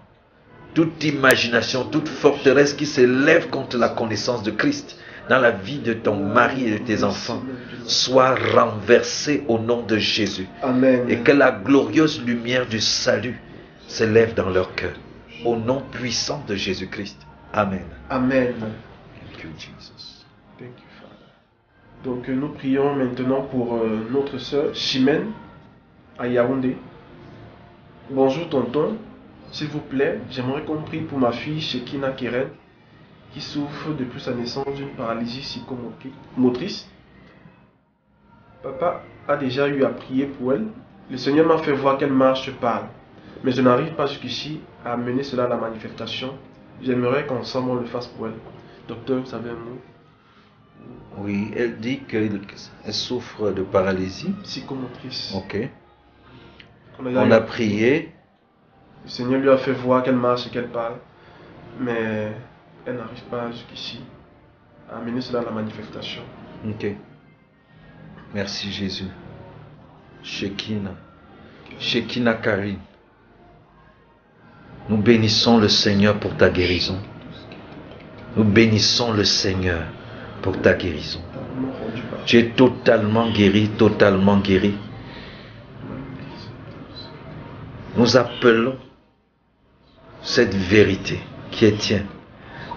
toute imagination, toute forteresse qui s'élève contre la connaissance de Christ dans la vie de ton mari et de tes enfants soit renversée au nom de Jésus. Amen. Et que la glorieuse lumière du salut s'élève dans leur cœur. Au nom puissant de Jésus-Christ. Amen. Amen. Thank you, Jesus. Thank you, Father. Donc nous prions maintenant pour notre sœur Chimène à Yaoundé. Bonjour tonton, s'il vous plaît, j'aimerais qu'on prie pour ma fille Shekina Keren qui souffre depuis sa naissance d'une paralysie psychomotrice. Papa a déjà eu à prier pour elle. Le Seigneur m'a fait voir qu'elle marche parle, mais je n'arrive pas jusqu'ici à amener cela à la manifestation. J'aimerais qu'ensemble on le fasse pour elle. Docteur, vous savez un mot? Oui, elle dit qu'elle souffre de paralysie. Psychomotrice. Ok. On a prié. Le Seigneur lui a fait voir qu'elle marche et qu'elle parle, mais elle n'arrive pas jusqu'ici à amener cela à la manifestation. Ok. Merci Jésus. Shekina Karine. Nous bénissons le Seigneur pour ta guérison. Nous bénissons le Seigneur pour ta guérison. Tu es totalement guéri, totalement guéri. Nous appelons cette vérité qui est tienne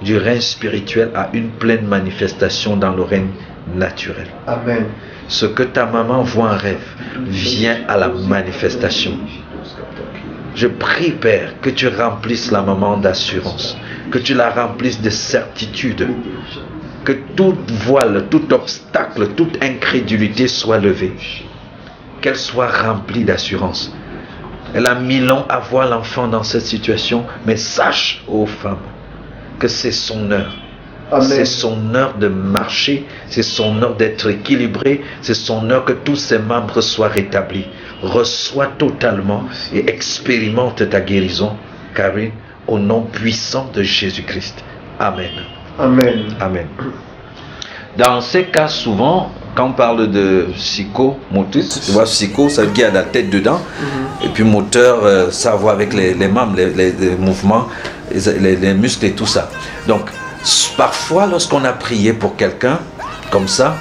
du règne spirituel à une pleine manifestation dans le règne naturel. Amen. Ce que ta maman voit en rêve vient à la manifestation. Je prie, Père, que tu remplisses la maman d'assurance, que tu la remplisses de certitude, que toute voile, tout obstacle, toute incrédulité soit levée, qu'elle soit remplie d'assurance. Elle a mis long à voir l'enfant dans cette situation, mais sache, ô femme, que c'est son heure. C'est son heure de marcher, c'est son heure d'être équilibré, c'est son heure que tous ses membres soient rétablis. Reçois totalement et expérimente ta guérison, Karine, au nom puissant de Jésus-Christ. Amen. Amen. Amen. Dans ces cas, souvent, quand on parle de psychomotrice, tu vois, psycho, ça veut dire qu'il y a la tête dedans, et puis moteur, ça va avec les membres, les mouvements, les muscles et tout ça. Donc, parfois, lorsqu'on a prié pour quelqu'un, comme ça,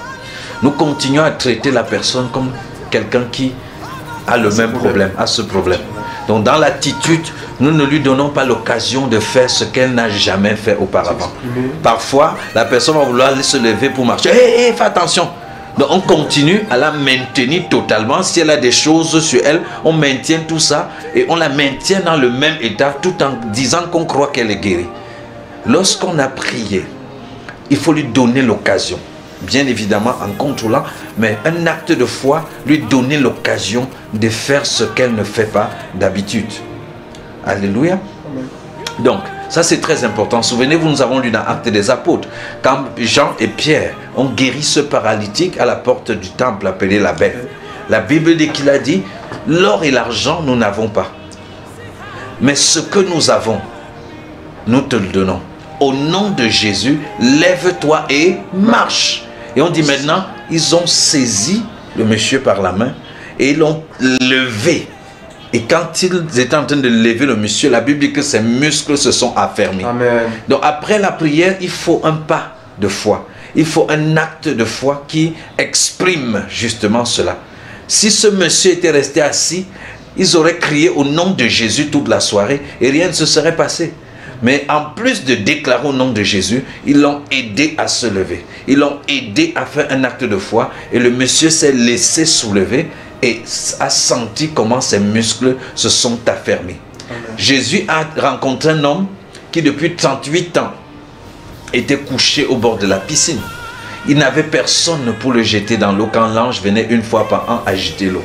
nous continuons à traiter la personne comme quelqu'un qui a le même problème, a ce problème. Donc, dans l'attitude, nous ne lui donnons pas l'occasion de faire ce qu'elle n'a jamais fait auparavant. Parfois, la personne va vouloir se lever pour marcher. Hé, fais attention! Donc, on continue à la maintenir totalement. Si elle a des choses sur elle, on maintient tout ça et on la maintient dans le même état tout en disant qu'on croit qu'elle est guérie. Lorsqu'on a prié, il faut lui donner l'occasion. Bien évidemment en contrôlant, mais un acte de foi, lui donner l'occasion de faire ce qu'elle ne fait pas d'habitude. Alléluia. Donc, ça c'est très important. Souvenez-vous, nous avons lu dans Actes des Apôtres, quand Jean et Pierre ont guéri ce paralytique à la porte du temple appelé la Belle. La Bible dit qu'il a dit, l'or et l'argent nous n'avons pas. Mais ce que nous avons, nous te le donnons. Au nom de Jésus, lève-toi et marche. Et on dit maintenant, ils ont saisi le monsieur par la main et ils l'ont levé. Et quand ils étaient en train de lever le monsieur, la Bible dit que ses muscles se sont affermis. Amen. Donc après la prière, il faut un pas de foi. Il faut un acte de foi qui exprime justement cela. Si ce monsieur était resté assis, ils auraient crié au nom de Jésus toute la soirée et rien ne se serait passé. Mais en plus de déclarer au nom de Jésus, ils l'ont aidé à se lever. Ils l'ont aidé à faire un acte de foi et le monsieur s'est laissé soulever et a senti comment ses muscles se sont affermis. Amen. Jésus a rencontré un homme qui depuis 38 ans était couché au bord de la piscine. Il n'avait personne pour le jeter dans l'eau quand l'ange venait une fois par an agiter l'eau.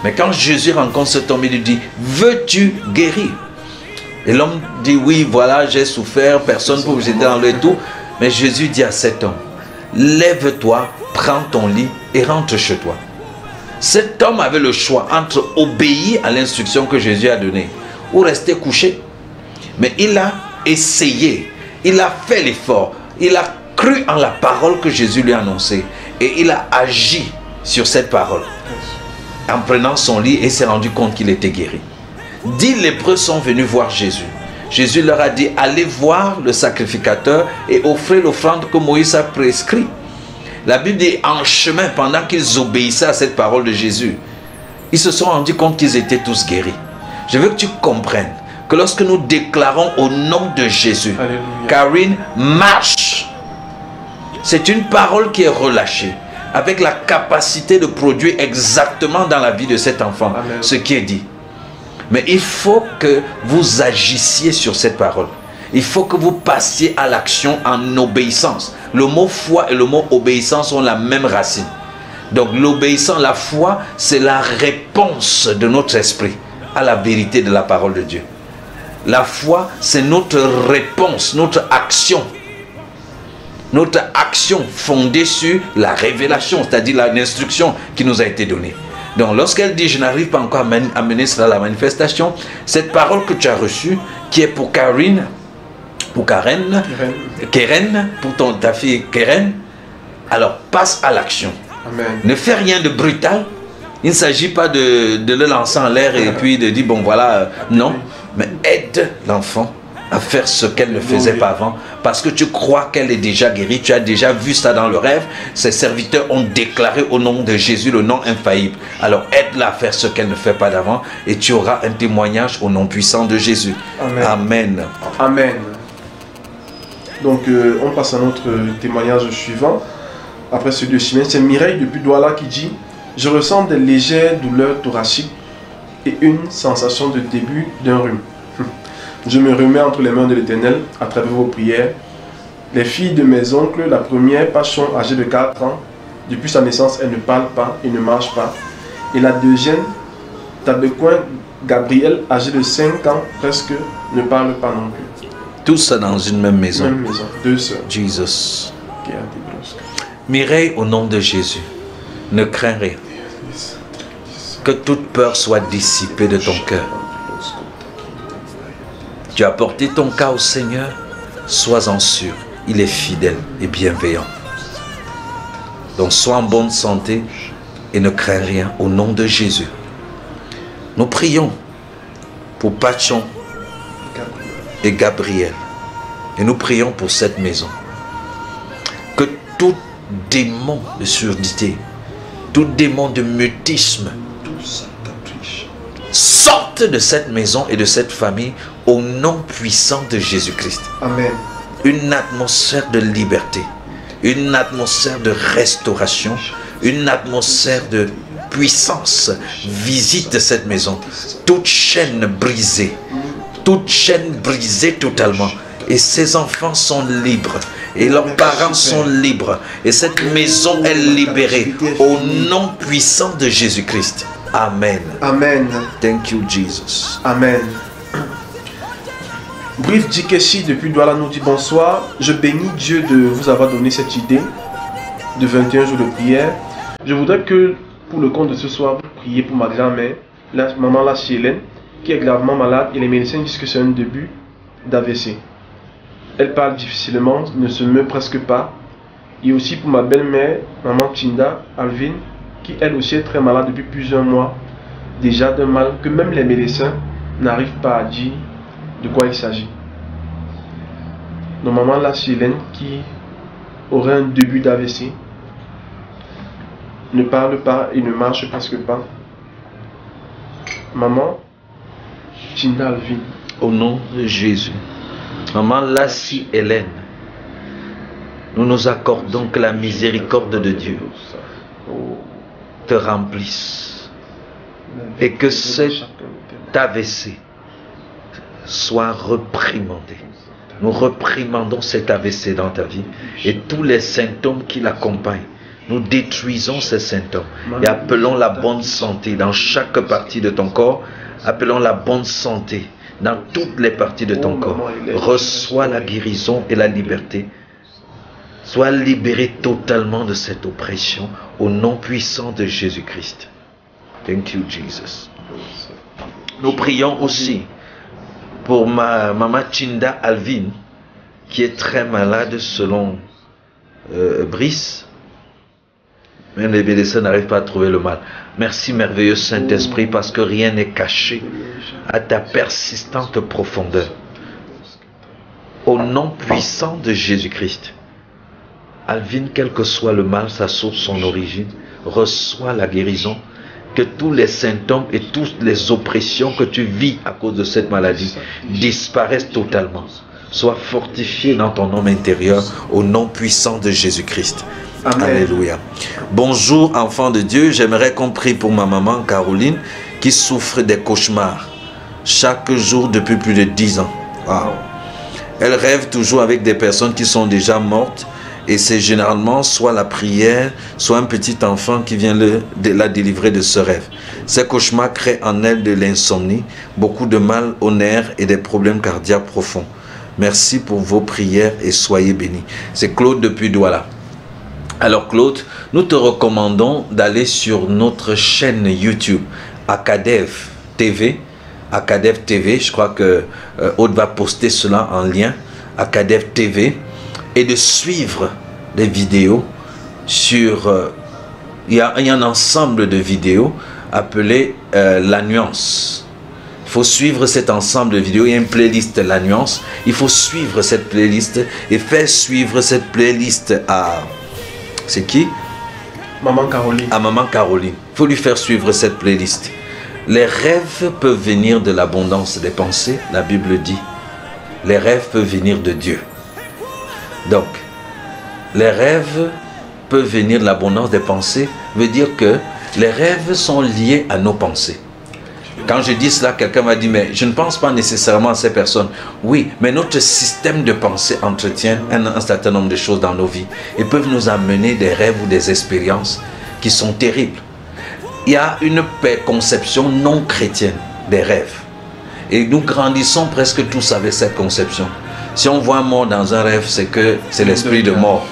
Mais quand Jésus rencontre cet homme, il lui dit, veux-tu guérir? Et l'homme dit, oui, voilà, j'ai souffert, personne pour me jeter dans l'eau et tout. Mais Jésus dit à cet homme, lève-toi, prends ton lit et rentre chez toi. Cet homme avait le choix entre obéir à l'instruction que Jésus a donnée ou rester couché. Mais il a essayé, il a fait l'effort, il a cru en la parole que Jésus lui a annoncée et il a agi sur cette parole en prenant son lit et s'est rendu compte qu'il était guéri. 10 lépreux sont venus voir Jésus. Jésus leur a dit, allez voir le sacrificateur et offrez l'offrande que Moïse a prescrit. La Bible dit, en chemin, pendant qu'ils obéissaient à cette parole de Jésus, ils se sont rendus compte qu'ils étaient tous guéris. Je veux que tu comprennes que lorsque nous déclarons au nom de Jésus, alléluia, Karine marche. C'est une parole qui est relâchée avec la capacité de produire exactement dans la vie de cet enfant. Amen. Ce qui est dit. Mais il faut que vous agissiez sur cette parole. Il faut que vous passiez à l'action en obéissance. Le mot foi et le mot obéissance ont la même racine. Donc l'obéissance, la foi, c'est la réponse de notre esprit à la vérité de la parole de Dieu. La foi, c'est notre réponse, notre action. Notre action fondée sur la révélation, c'est-à-dire l'instruction qui nous a été donnée. Donc lorsqu'elle dit, je n'arrive pas encore à mener cela à la manifestation, cette parole que tu as reçue, qui est pour Karine, pour Karen, pour ta fille Keren, alors passe à l'action. Ne fais rien de brutal. Il ne s'agit pas de le lancer en l'air et puis de dire, bon voilà, non. Mais aide l'enfant à faire ce qu'elle ne faisait pas avant, parce que tu crois qu'elle est déjà guérie, tu as déjà vu ça dans le rêve. Ses serviteurs ont déclaré au nom de Jésus le nom infaillible. Alors aide-la à faire ce qu'elle ne fait pas d'avant et tu auras un témoignage au nom puissant de Jésus. Amen. Amen. Amen. Donc on passe à notre témoignage suivant. Après celui de Chimène, c'est Mireille depuis Douala qui dit, je ressens des légères douleurs thoraciques et une sensation de début d'un rhume. Je me remets entre les mains de l'Éternel à travers vos prières. Les filles de mes oncles, la première, Pachon, âgée de 4 ans, depuis sa naissance, elle ne parle pas et ne marche pas. Et la deuxième, Tabecoin, Gabriel, âgée de 5 ans, presque, ne parle pas non plus. Tout ça dans une même maison. Même maison, 2 sœurs. Jesus. Mireille, au nom de Jésus, ne crains rien. Que toute peur soit dissipée de ton cœur. Tu as porté ton cas au Seigneur, sois-en sûr, il est fidèle et bienveillant. Donc sois en bonne santé et ne crains rien au nom de Jésus. Nous prions pour Pachon et Gabriel. Et nous prions pour cette maison. Que tout démon de surdité, tout démon de mutisme, sorte de cette maison et de cette famille au nom puissant de Jésus-Christ. Amen. Une atmosphère de liberté, une atmosphère de restauration, une atmosphère de puissance visite cette maison. Toute chaîne brisée totalement. Et ces enfants sont libres. Et leurs parents sont libres. Et cette maison est libérée au nom puissant de Jésus-Christ. Amen. Amen. Thank you, Jesus. Amen. Brief Dikeshi depuis Douala nous dit bonsoir. Je bénis Dieu de vous avoir donné cette idée de 21 jours de prière. Je voudrais que pour le compte de ce soir, vous priez pour ma grand-mère, la maman Lassie Hélène, qui est gravement malade et les médecins disent que c'est un début d'AVC. Elle parle difficilement, ne se meut presque pas. Et aussi pour ma belle-mère, maman Tinda Alvin, qui elle aussi est très malade depuis plusieurs mois. déjà d'un mal que même les médecins n'arrivent pas à dire de quoi il s'agit. Normalement, là, c'est Hélène qui aurait un début d'AVC, ne parle pas et ne marche presque pas. Maman, Tina Alvin. Au nom de Jésus. Maman Lassie Hélène, nous nous accordons que la miséricorde de Dieu te remplisse et que cet AVC soit reprimandé. Nous reprimandons cet AVC dans ta vie et tous les symptômes qui l'accompagnent. Nous détruisons ces symptômes et appelons la bonne santé dans chaque partie de ton corps. Appelons la bonne santé dans toutes les parties de ton corps. Reçois la guérison et la liberté. Sois libéré totalement de cette oppression au nom puissant de Jésus-Christ. Thank you, Jesus. Nous prions aussi pour ma maman Chinda Alvin, qui est très malade selon Brice. Même les médecins n'arrivent pas à trouver le mal. Merci merveilleux Saint-Esprit, parce que rien n'est caché à ta persistante profondeur. Au nom puissant de Jésus-Christ. Alvin, quel que soit le mal, sa source, son origine, reçois la guérison. Que tous les symptômes et toutes les oppressions que tu vis à cause de cette maladie disparaissent totalement. Sois fortifié dans ton homme intérieur au nom puissant de Jésus-Christ. Amen. Alléluia. Bonjour enfants de Dieu, j'aimerais qu'on prie pour ma maman Caroline qui souffre des cauchemars chaque jour depuis plus de 10 ans. Wow. Elle rêve toujours avec des personnes qui sont déjà mortes et c'est généralement soit la prière, soit un petit enfant qui vient la délivrer de ce rêve. Ces cauchemars créent en elle de l'insomnie, beaucoup de mal aux nerfs et des problèmes cardiaques profonds. Merci pour vos prières et soyez bénis. C'est Claude depuis Douala. Alors Claude, nous te recommandons d'aller sur notre chaîne YouTube, Akadev TV. Akadev TV, je crois que Aude va poster cela en lien, Akadev TV, et de suivre des vidéos sur... il y a un ensemble de vidéos appelées La Nuance. Il faut suivre cet ensemble de vidéos. Il y a une playlist La Nuance. Il faut suivre cette playlist et faire suivre cette playlist à... C'est qui? Maman Caroline. À Maman Caroline. Il faut lui faire suivre cette playlist. Les rêves peuvent venir de l'abondance des pensées, la Bible dit. Les rêves peuvent venir de Dieu. Donc, les rêves peuvent venir de l'abondance des pensées, veut dire que les rêves sont liés à nos pensées. Quand je dis cela, quelqu'un m'a dit, mais je ne pense pas nécessairement à ces personnes. Oui, mais notre système de pensée entretient un certain nombre de choses dans nos vies et peuvent nous amener des rêves ou des expériences qui sont terribles. Il y a une conception non chrétienne des rêves. Et nous grandissons presque tous avec cette conception. Si on voit un mort dans un rêve, c'est que c'est l'esprit de mort.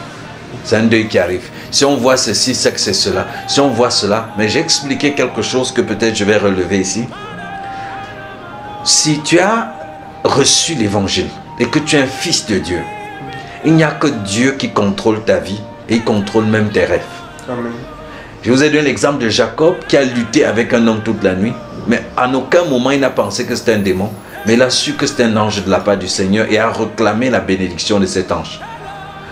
C'est un deuil qui arrive. Si on voit ceci, c'est que c'est cela. Si on voit cela, mais j'ai expliqué quelque chose que peut-être je vais relever ici. Si tu as reçu l'évangile et que tu es un fils de Dieu, il n'y a que Dieu qui contrôle ta vie et il contrôle même tes rêves. Amen. Je vous ai donné l'exemple de Jacob qui a lutté avec un homme toute la nuit, mais en aucun moment il n'a pensé que c'était un démon, mais il a su que c'était un ange de la part du Seigneur et a réclamé la bénédiction de cet ange.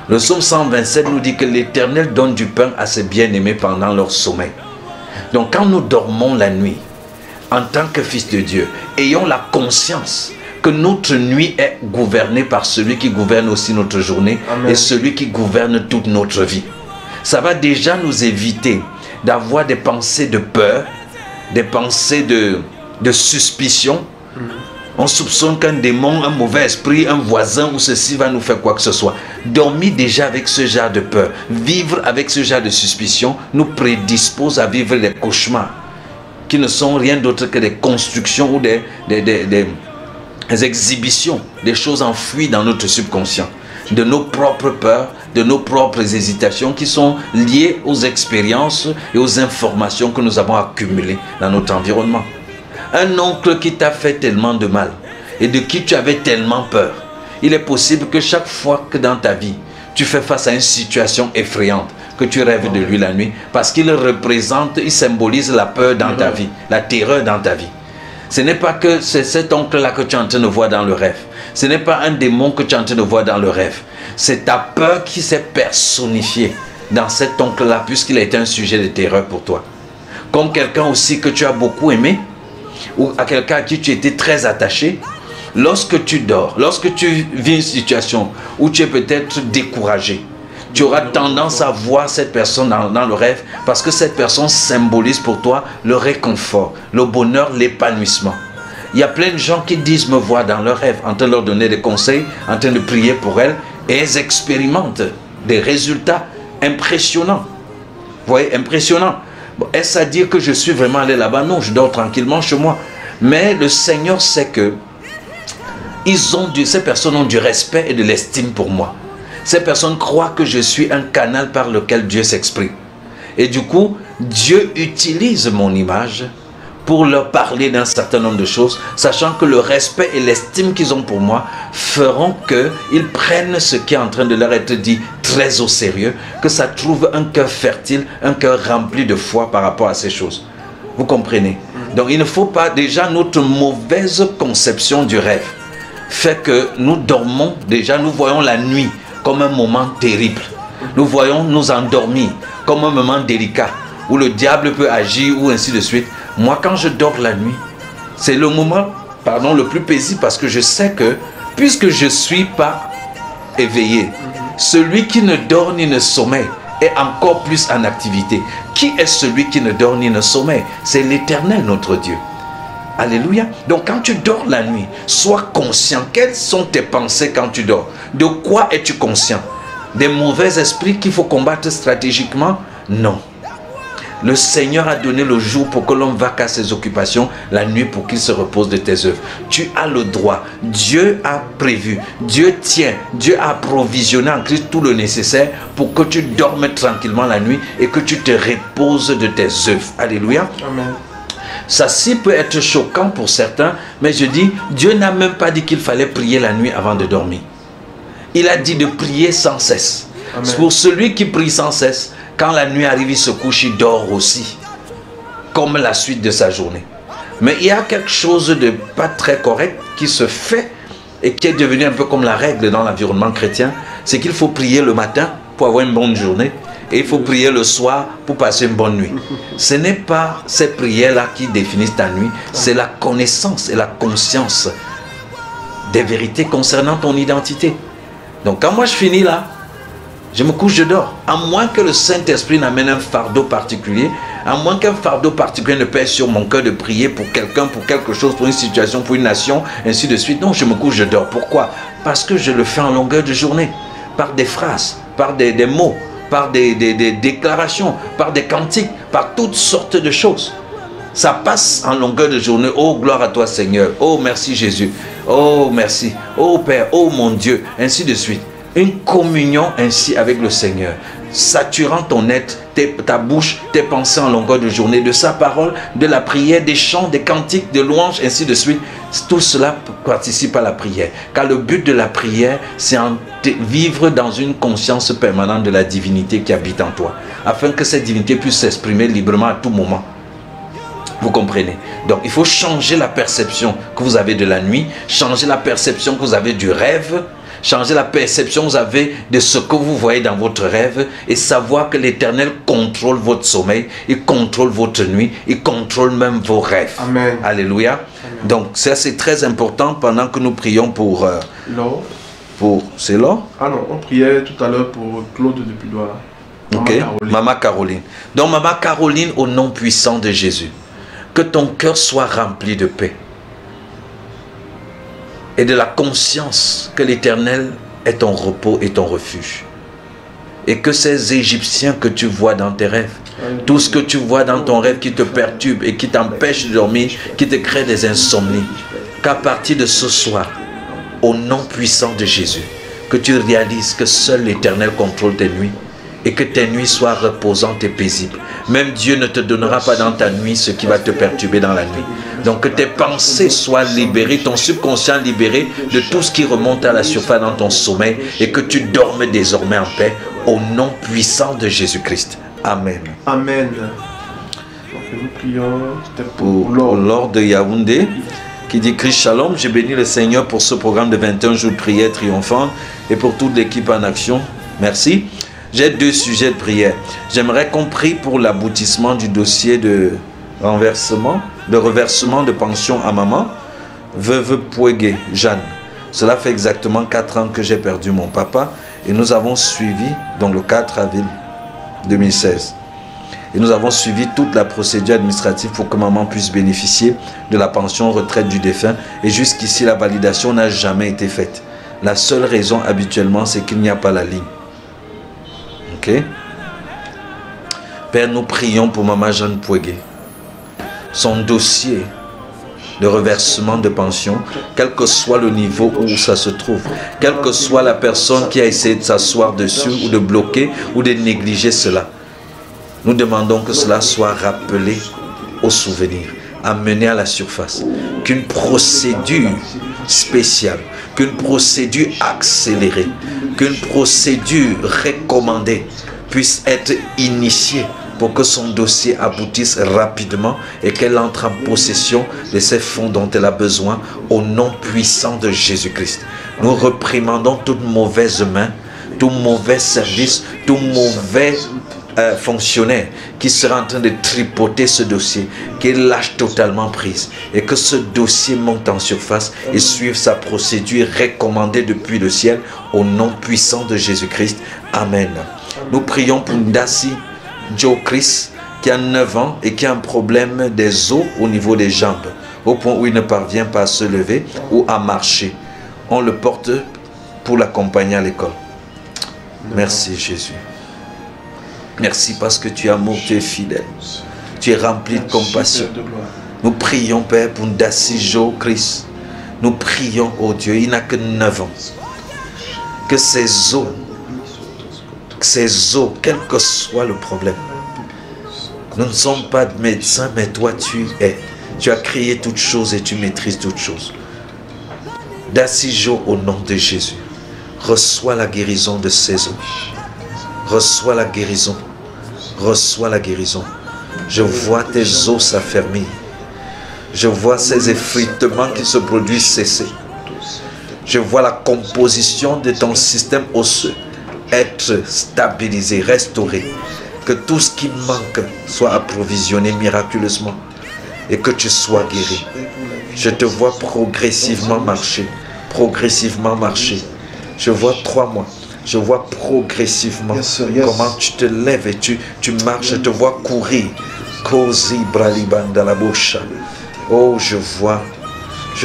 Le psaume 127 nous dit que l'Éternel donne du pain à ses bien-aimés pendant leur sommeil. Donc quand nous dormons la nuit, en tant que fils de Dieu, ayons la conscience que notre nuit est gouvernée par celui qui gouverne aussi notre journée. Amen. Et celui qui gouverne toute notre vie. Ça va déjà nous éviter d'avoir des pensées de peur, des pensées de suspicion. On soupçonne qu'un démon, un mauvais esprit, un voisin ou ceci va nous faire quoi que ce soit. Dormir déjà avec ce genre de peur, vivre avec ce genre de suspicion nous prédispose à vivre des cauchemars qui ne sont rien d'autre que des constructions ou des exhibitions, des choses enfouies dans notre subconscient, de nos propres peurs, de nos propres hésitations qui sont liées aux expériences et aux informations que nous avons accumulées dans notre environnement. Un oncle qui t'a fait tellement de mal et de qui tu avais tellement peur, il est possible que chaque fois que dans ta vie, tu fais face à une situation effrayante, que tu rêves de lui la nuit, parce qu'il représente, il symbolise la peur dans ta vie, la terreur dans ta vie. Ce n'est pas que c'est cet oncle-là que tu es en train de voir dans le rêve. Ce n'est pas un démon que tu es en train de voir dans le rêve. C'est ta peur qui s'est personnifiée dans cet oncle-là, puisqu'il a été un sujet de terreur pour toi. Comme quelqu'un aussi que tu as beaucoup aimé, ou à quelqu'un à qui tu étais très attaché. Lorsque tu dors, lorsque tu vis une situation où tu es peut-être découragé, tu auras tendance à voir cette personne dans le rêve, parce que cette personne symbolise pour toi le réconfort, le bonheur, l'épanouissement. Il y a plein de gens qui disent me voir dans leur rêve, en train de leur donner des conseils, en train de prier pour elles, et elles expérimentent des résultats impressionnants. Vous voyez, impressionnants. Bon, est-ce à dire que je suis vraiment allé là-bas? Non, je dors tranquillement chez moi. Mais le Seigneur sait que ces personnes ont du respect et de l'estime pour moi. Ces personnes croient que je suis un canal par lequel Dieu s'exprime. Et du coup, Dieu utilise mon image pour leur parler d'un certain nombre de choses, sachant que le respect et l'estime qu'ils ont pour moi feront qu'ils prennent ce qui est en train de leur être dit très au sérieux, que ça trouve un cœur fertile, un cœur rempli de foi par rapport à ces choses. Vous comprenez? Donc il ne faut pas, déjà notre mauvaise conception du rêve fait que nous dormons, déjà nous voyons la nuit comme un moment terrible. Nous voyons nous endormir comme un moment délicat où le diable peut agir ou ainsi de suite. Moi, quand je dors la nuit, c'est le moment, le plus paisible, parce que je sais que, puisque je ne suis pas éveillé, celui qui ne dort ni ne sommeille est encore plus en activité. Qui est celui qui ne dort ni ne sommeille? C'est l'Éternel, notre Dieu. Alléluia. Donc quand tu dors la nuit, sois conscient. Quelles sont tes pensées quand tu dors? De quoi es-tu conscient? Des mauvais esprits qu'il faut combattre stratégiquement? Non. Le Seigneur a donné le jour pour que l'homme vaque à ses occupations, la nuit pour qu'il se repose de tes œuvres. Tu as le droit. Dieu a prévu. Dieu tient. Dieu a provisionné en Christ tout le nécessaire pour que tu dormes tranquillement la nuit et que tu te reposes de tes œuvres. Alléluia. Amen. Ça aussi peut être choquant pour certains, mais je dis, Dieu n'a même pas dit qu'il fallait prier la nuit avant de dormir. Il a dit de prier sans cesse. Amen. Pour celui qui prie sans cesse, quand la nuit arrive, il se couche, il dort aussi, comme la suite de sa journée. Mais il y a quelque chose de pas très correct qui se fait et qui est devenu un peu comme la règle dans l'environnement chrétien, c'est qu'il faut prier le matin pour avoir une bonne journée. Et il faut prier le soir pour passer une bonne nuit. Ce n'est pas ces prières-là qui définissent ta nuit, c'est la connaissance et la conscience des vérités concernant ton identité. Donc quand moi je finis là, je me couche, je dors. À moins que le Saint-Esprit n'amène un fardeau particulier, à moins qu'un fardeau particulier ne pèse sur mon cœur de prier pour quelqu'un, pour quelque chose, pour une situation, pour une nation, ainsi de suite. Non, je me couche, je dors. Pourquoi? Parce que je le fais en longueur de journée, par des phrases, par des mots, par des déclarations, par des cantiques, par toutes sortes de choses. Ça passe en longueur de journée. Oh, gloire à toi Seigneur. Oh, merci Jésus. Oh, merci. Oh Père. Oh mon Dieu. Ainsi de suite. Une communion ainsi avec le Seigneur, saturant ton être, ta bouche, tes pensées en longueur de journée, de sa parole, de la prière, des chants, des cantiques, de louanges, ainsi de suite. Tout cela participe à la prière. Car le but de la prière, c'est vivre dans une conscience permanente de la divinité qui habite en toi, afin que cette divinité puisse s'exprimer librement à tout moment. Vous comprenez? Donc il faut changer la perception que vous avez de la nuit, changer la perception que vous avez du rêve, changer la perception que vous avez de ce que vous voyez dans votre rêve et savoir que l'Éternel contrôle votre sommeil, il contrôle votre nuit, il contrôle même vos rêves. Amen. Alléluia. Amen. Donc ça c'est très important pendant que nous prions pour... Laure. C'est Laure? Ah non, on priait tout à l'heure pour Claude depuis Douala. Ok, Maman Caroline. Donc Maman Caroline, au nom puissant de Jésus, que ton cœur soit rempli de paix et de la conscience que l'Éternel est ton repos et ton refuge. Et que ces Égyptiens que tu vois dans tes rêves, tout ce que tu vois dans ton rêve qui te perturbe et qui t'empêche de dormir, qui te crée des insomnies, qu'à partir de ce soir, au nom puissant de Jésus, que tu réalises que seul l'Éternel contrôle tes nuits et que tes nuits soient reposantes et paisibles. Même Dieu ne te donnera pas dans ta nuit ce qui va te perturber dans la nuit. Donc que tes pensées soient libérées, ton subconscient libéré de tout ce qui remonte à la surface dans ton sommeil et que tu dormes désormais en paix au nom puissant de Jésus-Christ. Amen. Amen. Donc nous prions Pour Lord de Yaoundé, qui dit Christ Shalom, je bénis le Seigneur pour ce programme de 21 jours de prière triomphante et pour toute l'équipe en action. Merci. J'ai 2 sujets de prière. J'aimerais qu'on prie pour l'aboutissement du dossier de reversement de pension à maman, veuve Pouégué, Jeanne. Cela fait exactement 4 ans que j'ai perdu mon papa et nous avons suivi, donc le 4 avril 2016. Et nous avons suivi toute la procédure administrative pour que maman puisse bénéficier de la pension retraite du défunt. Et jusqu'ici, la validation n'a jamais été faite. La seule raison habituellement, c'est qu'il n'y a pas la ligne. Ok? Père, nous prions pour maman Jeanne Pouégué. Son dossier de reversement de pension, quel que soit le niveau où ça se trouve, quelle que soit la personne qui a essayé de s'asseoir dessus ou de bloquer ou de négliger cela, nous demandons que cela soit rappelé au souvenir, amené à la surface, qu'une procédure spéciale, qu'une procédure accélérée, qu'une procédure recommandée puisse être initiée pour que son dossier aboutisse rapidement et qu'elle entre en possession de ces fonds dont elle a besoin au nom puissant de Jésus-Christ. Nous réprimandons toute mauvaise main, tout mauvais service, tout mauvais fonctionnaire qui sera en train de tripoter ce dossier, qu'il lâche totalement prise et que ce dossier monte en surface et suive sa procédure recommandée depuis le ciel au nom puissant de Jésus-Christ. Amen. Nous prions pour Ndassi Joe Chris qui a 9 ans et qui a un problème des os au niveau des jambes au point où il ne parvient pas à se lever ou à marcher. On le porte pour l'accompagner à l'école. Merci Jésus. Merci parce que tu es amour, tu es fidèle. Tu es rempli de compassion. Nous prions Père pour Ndassi Joe Chris. Nous prions oh Dieu, il n'a que 9 ans. Que ses os, quel que soit le problème. Nous ne sommes pas médecins, mais toi tu es. Tu as créé toutes choses et tu maîtrises toutes choses. Ndassi Joe, au nom de Jésus, reçois la guérison de ses os. Reçois la guérison. Reçois la guérison. Je vois tes os s'affermir. Je vois ces effritements qui se produisent cesser. Je vois la composition de ton système osseux être stabilisé, restauré. Que tout ce qui manque soit approvisionné miraculeusement et que tu sois guéri. Je te vois progressivement marcher. Progressivement marcher. Je vois 3 mois. Je vois progressivement comment tu te lèves et tu marches. Je te vois courir. Kozi braliban dans la bouche. Oh, je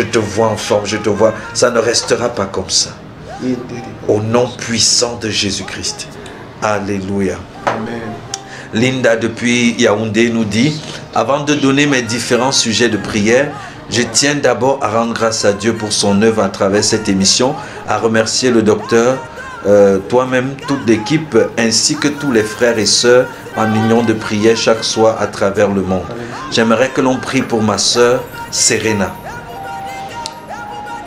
te vois en forme, je te vois. Ça ne restera pas comme ça. Au nom puissant de Jésus-Christ. Alléluia. Amen. Linda depuis Yaoundé nous dit, avant de donner mes différents sujets de prière, je tiens d'abord à rendre grâce à Dieu pour son œuvre à travers cette émission, à remercier le docteur, toi-même, toute l'équipe, ainsi que tous les frères et sœurs en union de prière chaque soir à travers le monde. J'aimerais que l'on prie pour ma sœur Serena,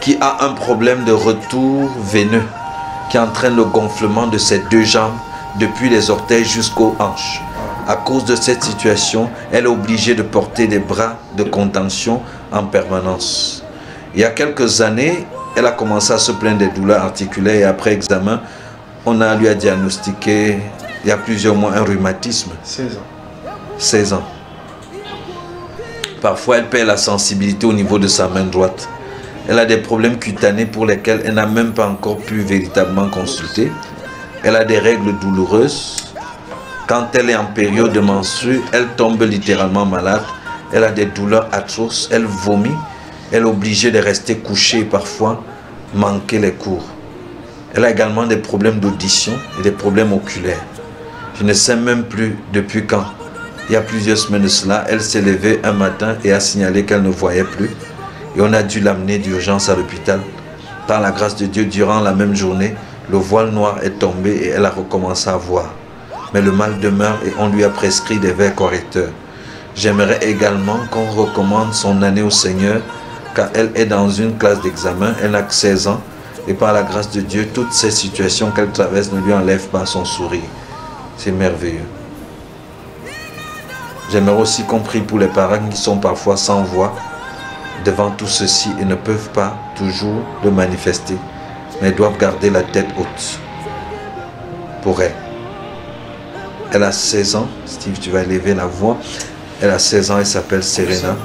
qui a un problème de retour veineux, qui entraîne le gonflement de ses 2 jambes depuis les orteils jusqu'aux hanches. À cause de cette situation, elle est obligée de porter des bras de contention en permanence. Il y a quelques années, elle a commencé à se plaindre des douleurs articulaires et après examen, on lui a diagnostiqué, il y a plusieurs mois, un rhumatisme. 16 ans. 16 ans. Parfois, elle perd la sensibilité au niveau de sa main droite. Elle a des problèmes cutanés pour lesquels elle n'a même pas encore pu véritablement consulter. Elle a des règles douloureuses. Quand elle est en période de menstrue, elle tombe littéralement malade. Elle a des douleurs atroces. Elle vomit. Elle est obligée de rester couchée et parfois manquer les cours. Elle a également des problèmes d'audition et des problèmes oculaires. Je ne sais même plus depuis quand. Il y a plusieurs semaines de cela, elle s'est levée un matin et a signalé qu'elle ne voyait plus. Et on a dû l'amener d'urgence à l'hôpital. Par la grâce de Dieu, durant la même journée, le voile noir est tombé et elle a recommencé à voir. Mais le mal demeure et on lui a prescrit des verres correcteurs. J'aimerais également qu'on recommande son année au Seigneur, car elle est dans une classe d'examen, elle n'a que 16 ans Et par la grâce de Dieu, toutes ces situations qu'elle traverse ne lui enlèvent pas son sourire. C'est merveilleux. J'aimerais aussi qu'on prie pour les parents qui sont parfois sans voix devant tout ceci et ne peuvent pas toujours le manifester, mais doivent garder la tête haute pour elle. Elle a 16 ans. Steve, tu vas élever la voix. Elle a 16 ans, elle s'appelle Serena.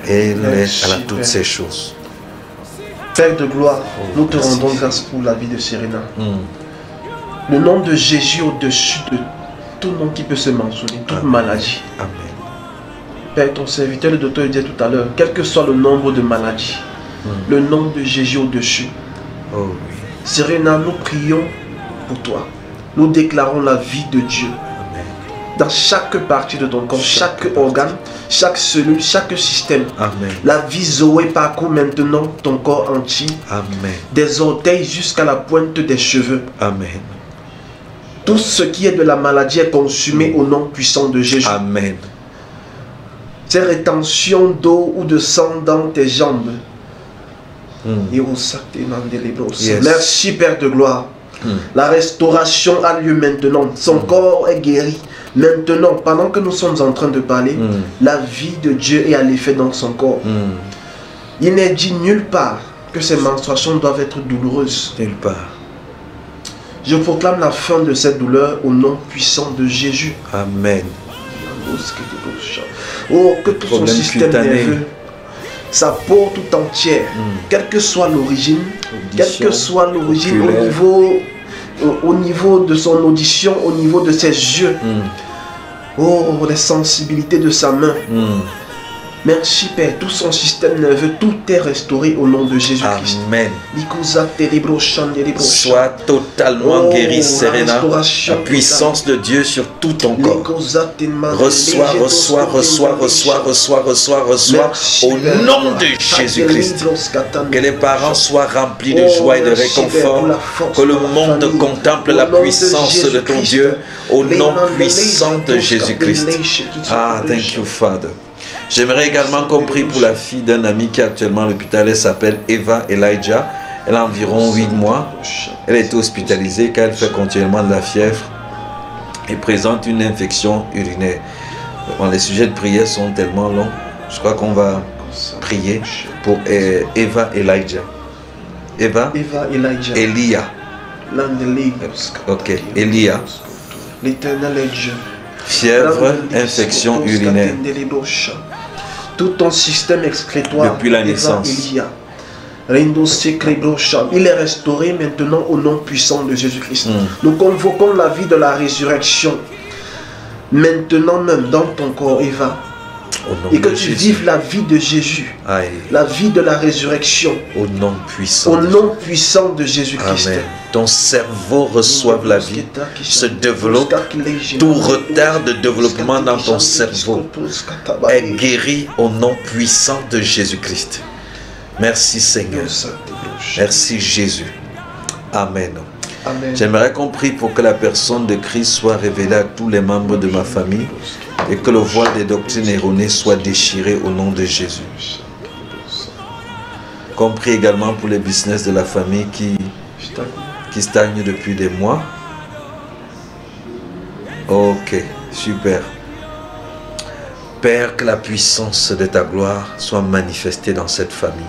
Et elle a toutes ces choses. Père de gloire, nous te rendons grâce pour la vie de Serena. Le nom de Jésus au-dessus de tout nom qui peut se mentionner, toute maladie. Amen. Père, ton serviteur, le docteur, disait tout à l'heure, quel que soit le nombre de maladies, le nom de Jésus au-dessus. Oh oui. Serena, nous prions pour toi. Nous déclarons la vie de Dieu. Amen. Dans chaque partie de ton corps, chaque organe, chaque cellule, chaque système. Amen. La vie Zoé parcourt maintenant ton corps entier. Amen. Des orteils jusqu'à la pointe des cheveux. Amen. Tout ce qui est de la maladie est consumé au nom puissant de Jésus. Amen. Ces rétentions d'eau ou de sang dans tes jambes. Yes. Merci Père de gloire. La restauration a lieu maintenant. Son corps est guéri. Maintenant, pendant que nous sommes en train de parler, la vie de Dieu est à l'effet dans son corps. Il n'est dit nulle part que ces menstruations doivent être douloureuses. Nulle part. Je proclame la fin de cette douleur au nom puissant de Jésus. Amen. Oh, que tout son Problème système cutané. nerveux, sa peau tout entière, quelle que soit l'origine, oculaire. au niveau de son audition, au niveau de ses yeux, oh, les sensibilités de sa main. Merci Père, tout son système nerveux, tout est restauré au nom de Jésus-Christ. Amen. Sois totalement guéri, Serena. La puissance de Dieu sur tout ton corps. Reçois au nom de Jésus-Christ. Que les parents soient remplis de joie et de réconfort. Que le monde contemple la puissance de ton Dieu au nom puissant de Jésus-Christ. Ah, thank you, Father. J'aimerais également qu'on prie pour la fille d'un ami qui est actuellement à l'hôpital. Elle s'appelle Eva Elijah. Elle a environ 8 mois. Elle a été hospitalisée car elle fait continuellement de la fièvre et présente une infection urinaire. Bon, les sujets de prière sont tellement longs. Je crois qu'on va prier pour Eva Elijah. Eva Elijah. Elia. Ok, Elia. L'Éternel est Dieu. Fièvre, infection urinaire. Tout ton système excrétoire depuis la naissance. Il est restauré maintenant au nom puissant de Jésus-Christ. Nous convoquons la vie de la résurrection maintenant même dans ton corps, Eva. Et que tu vives la vie de Jésus. Aïe. La vie de la résurrection. Au nom puissant. Au nom puissant de Jésus-Christ. Amen. Ton cerveau reçoive la vie, se développe. Tout retard de développement dans ton cerveau est guéri au nom puissant de Jésus-Christ. Merci Seigneur. Merci Jésus. Amen. Amen. J'aimerais qu'on prie pour que la personne de Christ soit révélée à tous les membres de ma famille et que le voile des doctrines erronées soit déchiré au nom de Jésus. Qu'on prie également pour les business de la famille qui stagnent depuis des mois. Ok, super. Père, que la puissance de ta gloire soit manifestée dans cette famille.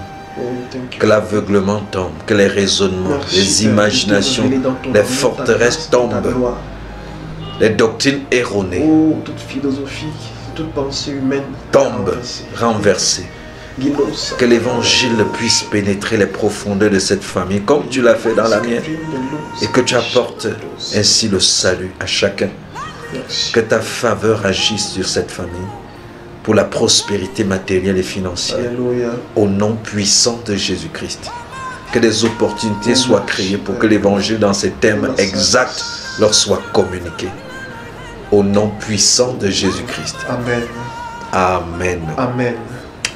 Que l'aveuglement tombe, que les raisonnements, les imaginations, les forteresses tombent. Les doctrines erronées toute philosophie, toute pensée humaine tombent, renversées. Que l'évangile puisse pénétrer les profondeurs de cette famille comme tu l'as fait dans la mienne et que tu apportes ainsi le salut à chacun. Que ta faveur agisse sur cette famille pour la prospérité matérielle et financière. Alléluia. Au nom puissant de Jésus-Christ. Que des opportunités soient créées pour que l'évangile dans ses thèmes exacts leur soit communiqué. Au nom puissant de Jésus-Christ. Amen. Amen. Amen.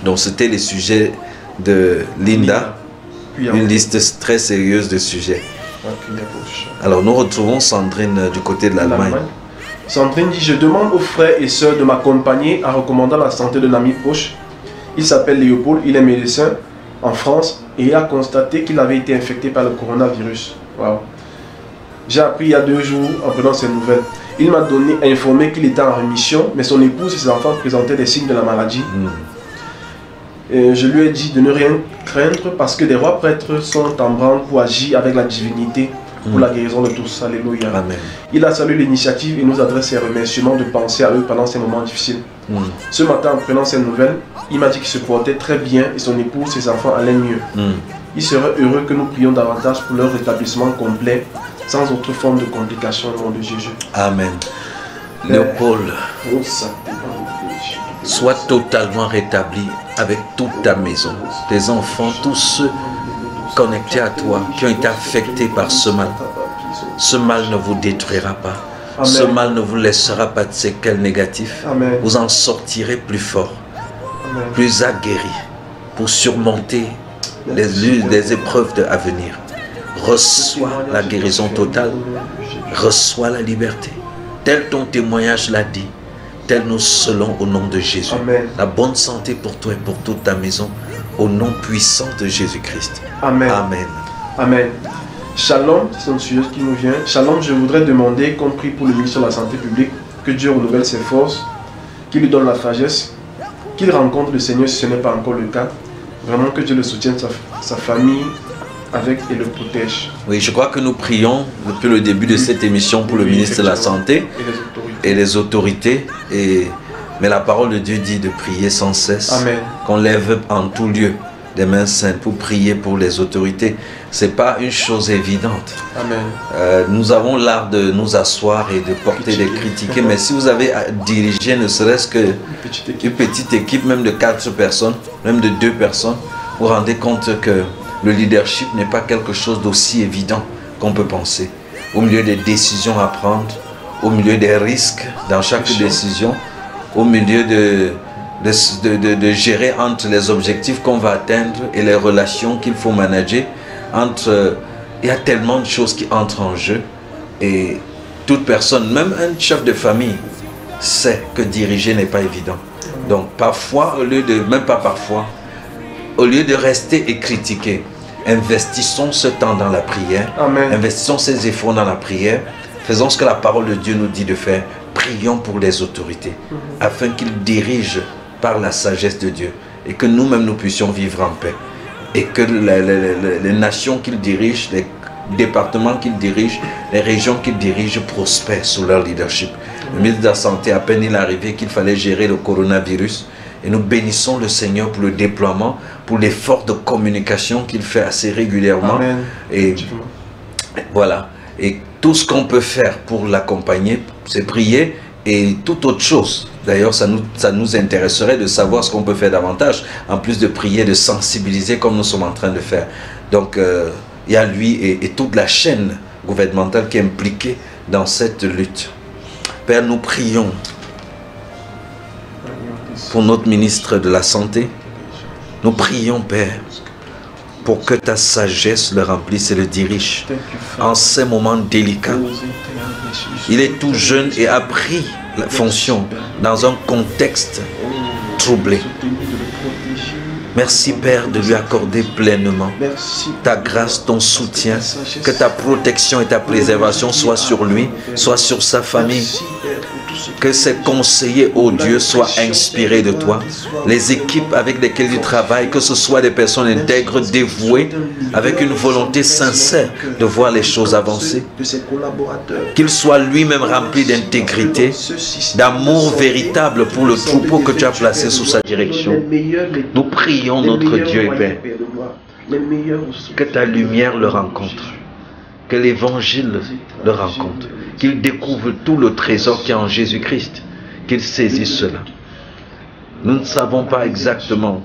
Donc c'était les sujets de Linda. Une liste très sérieuse de sujets. Alors nous retrouvons Sandrine du côté de l'Allemagne. Sandrine dit: je demande aux frères et sœurs de m'accompagner en recommandant la santé d'un ami proche. Il s'appelle Léopold, il est médecin en France. et il a constaté qu'il avait été infecté par le coronavirus. Wow. J'ai appris il y a 2 jours en prenant ces nouvelles. Il m'a informé qu'il était en rémission, mais son épouse et ses enfants présentaient des signes de la maladie. Et je lui ai dit de ne rien craindre parce que les rois prêtres sont en branle pour agir avec la divinité pour la guérison de tous. Alléluia. Amen. Il a salué l'initiative et nous adresse ses remerciements de penser à eux pendant ces moments difficiles. Ce matin, en prenant ces nouvelles, il m'a dit qu'il se portait très bien et son épouse et ses enfants allaient mieux. Il serait heureux que nous prions davantage pour leur rétablissement complet, sans autre forme de complication au nom de Jésus. Amen. Léopold, sois totalement rétabli avec toute ta maison, tes enfants, tous ceux connectés à toi qui ont été affectés par ce mal. Ce mal ne vous détruira pas. Amen. Ce mal ne vous laissera pas de séquelles négatives. Amen. Vous en sortirez plus fort, Amen. Plus aguerri pour surmonter les épreuves à venir. Reçois la guérison totale, reçois la liberté. Tel ton témoignage l'a dit, tel nous selons au nom de Jésus. Amen. La bonne santé pour toi et pour toute ta maison, au nom puissant de Jésus-Christ. Amen. Amen. Amen. Shalom, c'est un sujet qui nous vient. Shalom, je voudrais demander qu'on prie pour le ministre de la Santé publique, que Dieu renouvelle ses forces, qu'il lui donne la sagesse, qu'il rencontre le Seigneur si ce n'est pas encore le cas. Vraiment que Dieu le soutienne, sa famille, avec et le protège. Oui, je crois que nous prions depuis le début de cette émission pour le ministre de la Santé et les autorités. Mais la parole de Dieu dit de prier sans cesse. Amen. Qu'on lève en tout lieu des mains saintes pour prier pour les autorités. Ce n'est pas une chose évidente. Amen. Nous avons l'art de nous asseoir et de porter des critiques. Mais si vous avez dirigé ne serait-ce qu'une petite équipe, même de 4 personnes, même de 2 personnes, vous vous rendez compte que le leadership n'est pas quelque chose d'aussi évident qu'on peut penser. Au milieu des décisions à prendre, au milieu des risques dans chaque décision, au milieu de gérer entre les objectifs qu'on va atteindre et les relations qu'il faut manager. Il y a tellement de choses qui entrent en jeu et toute personne, même un chef de famille, sait que diriger n'est pas évident. Donc parfois, au lieu de rester et critiquer, investissons ce temps dans la prière. Amen. Investissons ces efforts dans la prière. Faisons ce que la parole de Dieu nous dit de faire. Prions pour les autorités, afin qu'ils dirigent par la sagesse de Dieu et que nous-mêmes nous puissions vivre en paix. Et que les nations qu'ils dirigent, les départements qu'ils dirigent, les régions qu'ils dirigent prospèrent sous leur leadership. Le ministre de la Santé, à peine il est arrivé qu'il fallait gérer le coronavirus. Et nous bénissons le Seigneur pour le déploiement, pour l'effort de communication qu'il fait assez régulièrement. Amen. Et voilà. Et tout ce qu'on peut faire pour l'accompagner, c'est prier et toute autre chose. D'ailleurs, ça nous intéresserait de savoir ce qu'on peut faire davantage, en plus de prier, de sensibiliser comme nous sommes en train de faire. Donc, il y a lui et toute la chaîne gouvernementale qui est impliquée dans cette lutte. Père, nous prions pour notre ministre de la Santé. Nous prions, Père, pour que ta sagesse le remplisse et le dirige en ces moments délicats. Il est tout jeune et a pris la fonction dans un contexte troublé. Merci, Père, de lui accorder pleinement ta grâce, ton soutien, que ta protection et ta préservation soient sur lui, soient sur sa famille. Que ses conseillers, ô Dieu, soient inspirés de toi. Les équipes avec lesquelles il travaille, que ce soit des personnes intègres, dévouées, avec une volonté sincère de voir les choses avancer. Qu'il soit lui-même rempli d'intégrité, d'amour véritable pour le troupeau que tu as placé sous sa direction. Nous prions notre Dieu et Père, que ta lumière le rencontre, que l'évangile le rencontre, qu'il découvre tout le trésor qu'il y a en Jésus-Christ, qu'il saisisse cela. Nous ne savons pas exactement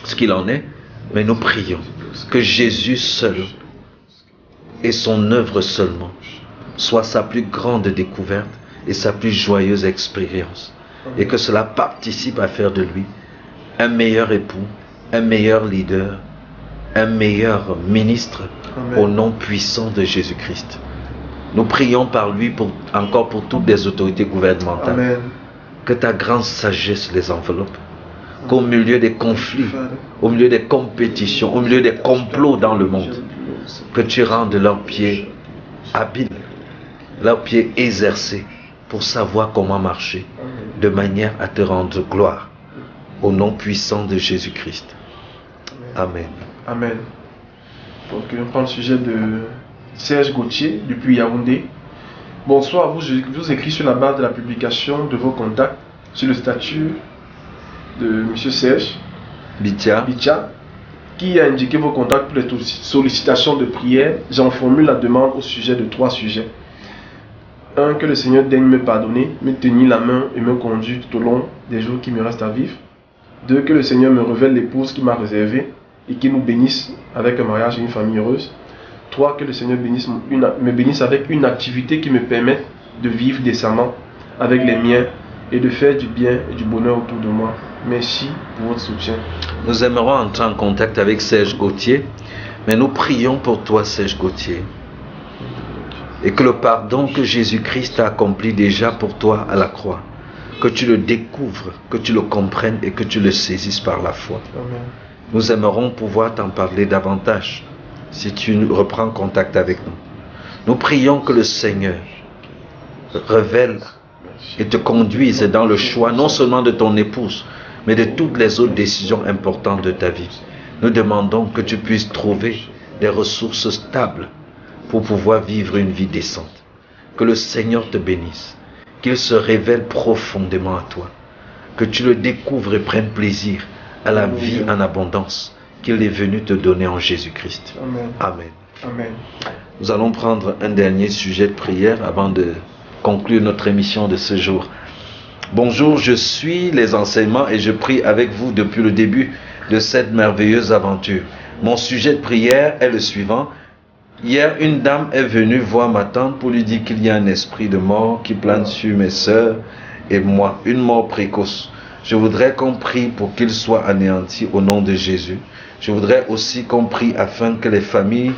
ce qu'il en est, mais nous prions que Jésus seul et son œuvre seulement soit sa plus grande découverte et sa plus joyeuse expérience, et que cela participe à faire de lui un meilleur époux, un meilleur leader, un meilleur ministre. Amen. Au nom puissant de Jésus-Christ. Nous prions par lui encore pour toutes les autorités gouvernementales. Amen. Que ta grande sagesse les enveloppe. qu'au milieu des conflits, au milieu des compétitions, au milieu des complots dans le monde, que tu rendes leurs pieds habiles, leurs pieds exercés pour savoir comment marcher, de manière à te rendre gloire. Au nom puissant de Jésus-Christ. Amen. Amen. Donc, on prend le sujet de Serge Gauthier, depuis Yaoundé. Bonsoir, je vous écris sur la base de la publication de vos contacts sur le statut de M. Serge Bitia, qui a indiqué vos contacts pour les sollicitations de prière. J'en formule la demande au sujet de 3 sujets. 1. Que le Seigneur daigne me pardonner, me tenir la main et me conduire tout au long des jours qui me restent à vivre. 2. Que le Seigneur me révèle l'épouse qui m'a réservée et qui nous bénisse avec un mariage et une famille heureuse. 3. Que le Seigneur me bénisse avec une activité qui me permette de vivre décemment avec les miens et de faire du bien et du bonheur autour de moi. Merci pour votre soutien. Nous aimerons entrer en contact avec Serge Gauthier, mais nous prions pour toi, Serge Gauthier, et que le pardon que Jésus-Christ a accompli déjà pour toi à la croix, que tu le découvres, que tu le comprennes et que tu le saisisses par la foi. Amen. Nous aimerons pouvoir t'en parler davantage si tu reprends contact avec nous. Nous prions que le Seigneur révèle et te conduise dans le choix non seulement de ton épouse, mais de toutes les autres décisions importantes de ta vie. Nous demandons que tu puisses trouver des ressources stables pour pouvoir vivre une vie décente. Que le Seigneur te bénisse, qu'il se révèle profondément à toi, que tu le découvres et prennes plaisir à la vie en abondance qu'il est venu te donner en Jésus-Christ. Amen. Amen. Amen. Nous allons prendre un dernier sujet de prière avant de conclure notre émission de ce jour. Bonjour, je suis les enseignements et je prie avec vous depuis le début de cette merveilleuse aventure. Mon sujet de prière est le suivant. Hier, une dame est venue voir ma tante pour lui dire qu'il y a un esprit de mort qui plane sur mes sœurs et moi, une mort précoce. Je voudrais qu'on prie pour qu'il soit anéanti au nom de Jésus. Je voudrais aussi qu'on prie afin que les familles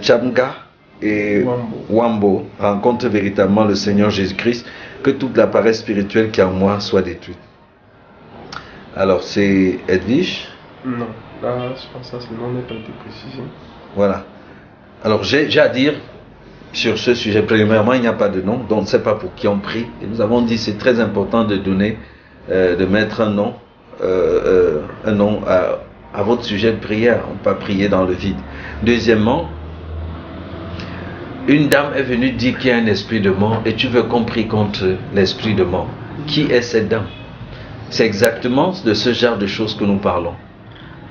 Chamga et Wambo rencontrent véritablement le Seigneur Jésus-Christ, que toute l'appareil spirituel qui est en moi soit détruit. Alors, c'est Edwige? Non, là, je pense que le nom n'a pas été précisé. Voilà. Alors, j'ai à dire sur ce sujet. Premièrement, il n'y a pas de nom, donc on ne sait pas pour qui on prie. Et nous avons dit c'est très important de donner, de mettre un nom à votre sujet de prière. On ne peut pas prier dans le vide. Deuxièmement, une dame est venue dire qu'il y a un esprit de mort et tu veux qu'on prie contre l'esprit de mort. Qui est cette dame? C'est exactement de ce genre de choses que nous parlons.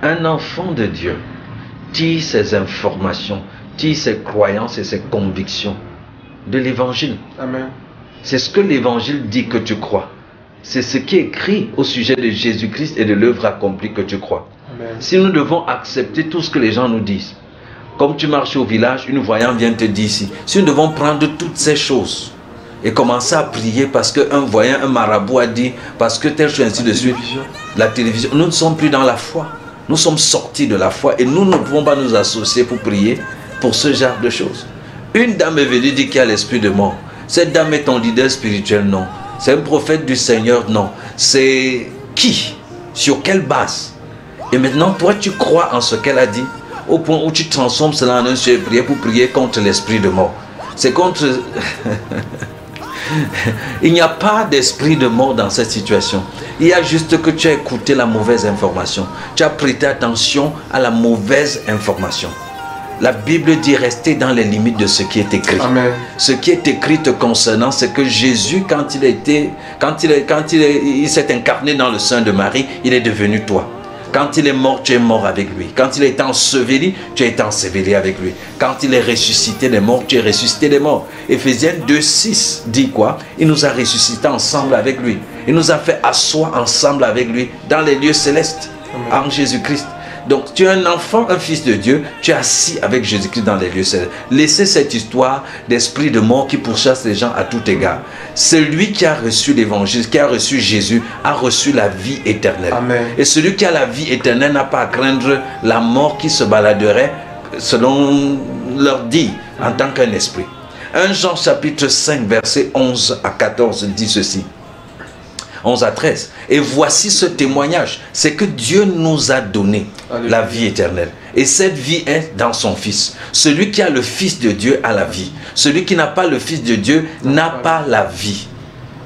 Un enfant de Dieu tire ses informations, tire ses croyances et ses convictions de l'évangile. Amen. C'est ce que l'évangile dit que tu crois. C'est ce qui est écrit au sujet de Jésus-Christ et de l'œuvre accomplie que tu crois. Amen. Si nous devons accepter tout ce que les gens nous disent, comme tu marches au village, une voyante vient te dire ici, si nous devons prendre toutes ces choses et commencer à prier parce qu'un voyant, un marabout a dit, parce que tel chose, ainsi de suite, la télévision, nous ne sommes plus dans la foi. Nous sommes sortis de la foi et nous ne pouvons pas nous associer pour prier pour ce genre de choses. Une dame est venue dire qu'il y a l'esprit de mort. Cette dame est ton leader spirituel? Non. C'est un prophète du Seigneur? Non. C'est qui? Sur quelle base? Et maintenant, toi, tu crois en ce qu'elle a dit au point où tu transformes cela en un sujet de prière pour prier contre l'esprit de mort. C'est contre... Il n'y a pas d'esprit de mort dans cette situation. Il y a juste que tu as écouté la mauvaise information. Tu as prêté attention à la mauvaise information. La Bible dit rester dans les limites de ce qui est écrit. Amen. Ce qui est écrit te concernant, c'est que Jésus, quand il s'est incarné dans le sein de Marie, il est devenu toi. Quand il est mort, tu es mort avec lui. Quand il est enseveli, tu es enseveli avec lui. Quand il est ressuscité des morts, tu es ressuscité des morts. Éphésiens 2:6 dit quoi? Il nous a ressuscités ensemble avec lui. Il nous a fait asseoir ensemble avec lui dans les lieux célestes. Amen. En Jésus-Christ. Donc tu es un enfant, un fils de Dieu, tu es assis avec Jésus-Christ dans les lieux célestes. Laissez cette histoire d'esprit de mort qui pourchasse les gens à tout égard. Celui qui a reçu l'évangile, qui a reçu Jésus, a reçu la vie éternelle. Amen. Et celui qui a la vie éternelle n'a pas à craindre la mort qui se baladerait, selon leur dit, en tant qu'un esprit. 1 Jean chapitre 5 verset 11 à 14 dit ceci. 11 à 13. Et voici ce témoignage, c'est que Dieu nous a donné la vie éternelle. Et cette vie est dans son Fils. Celui qui a le Fils de Dieu a la vie. Celui qui n'a pas le Fils de Dieu n'a pas la vie.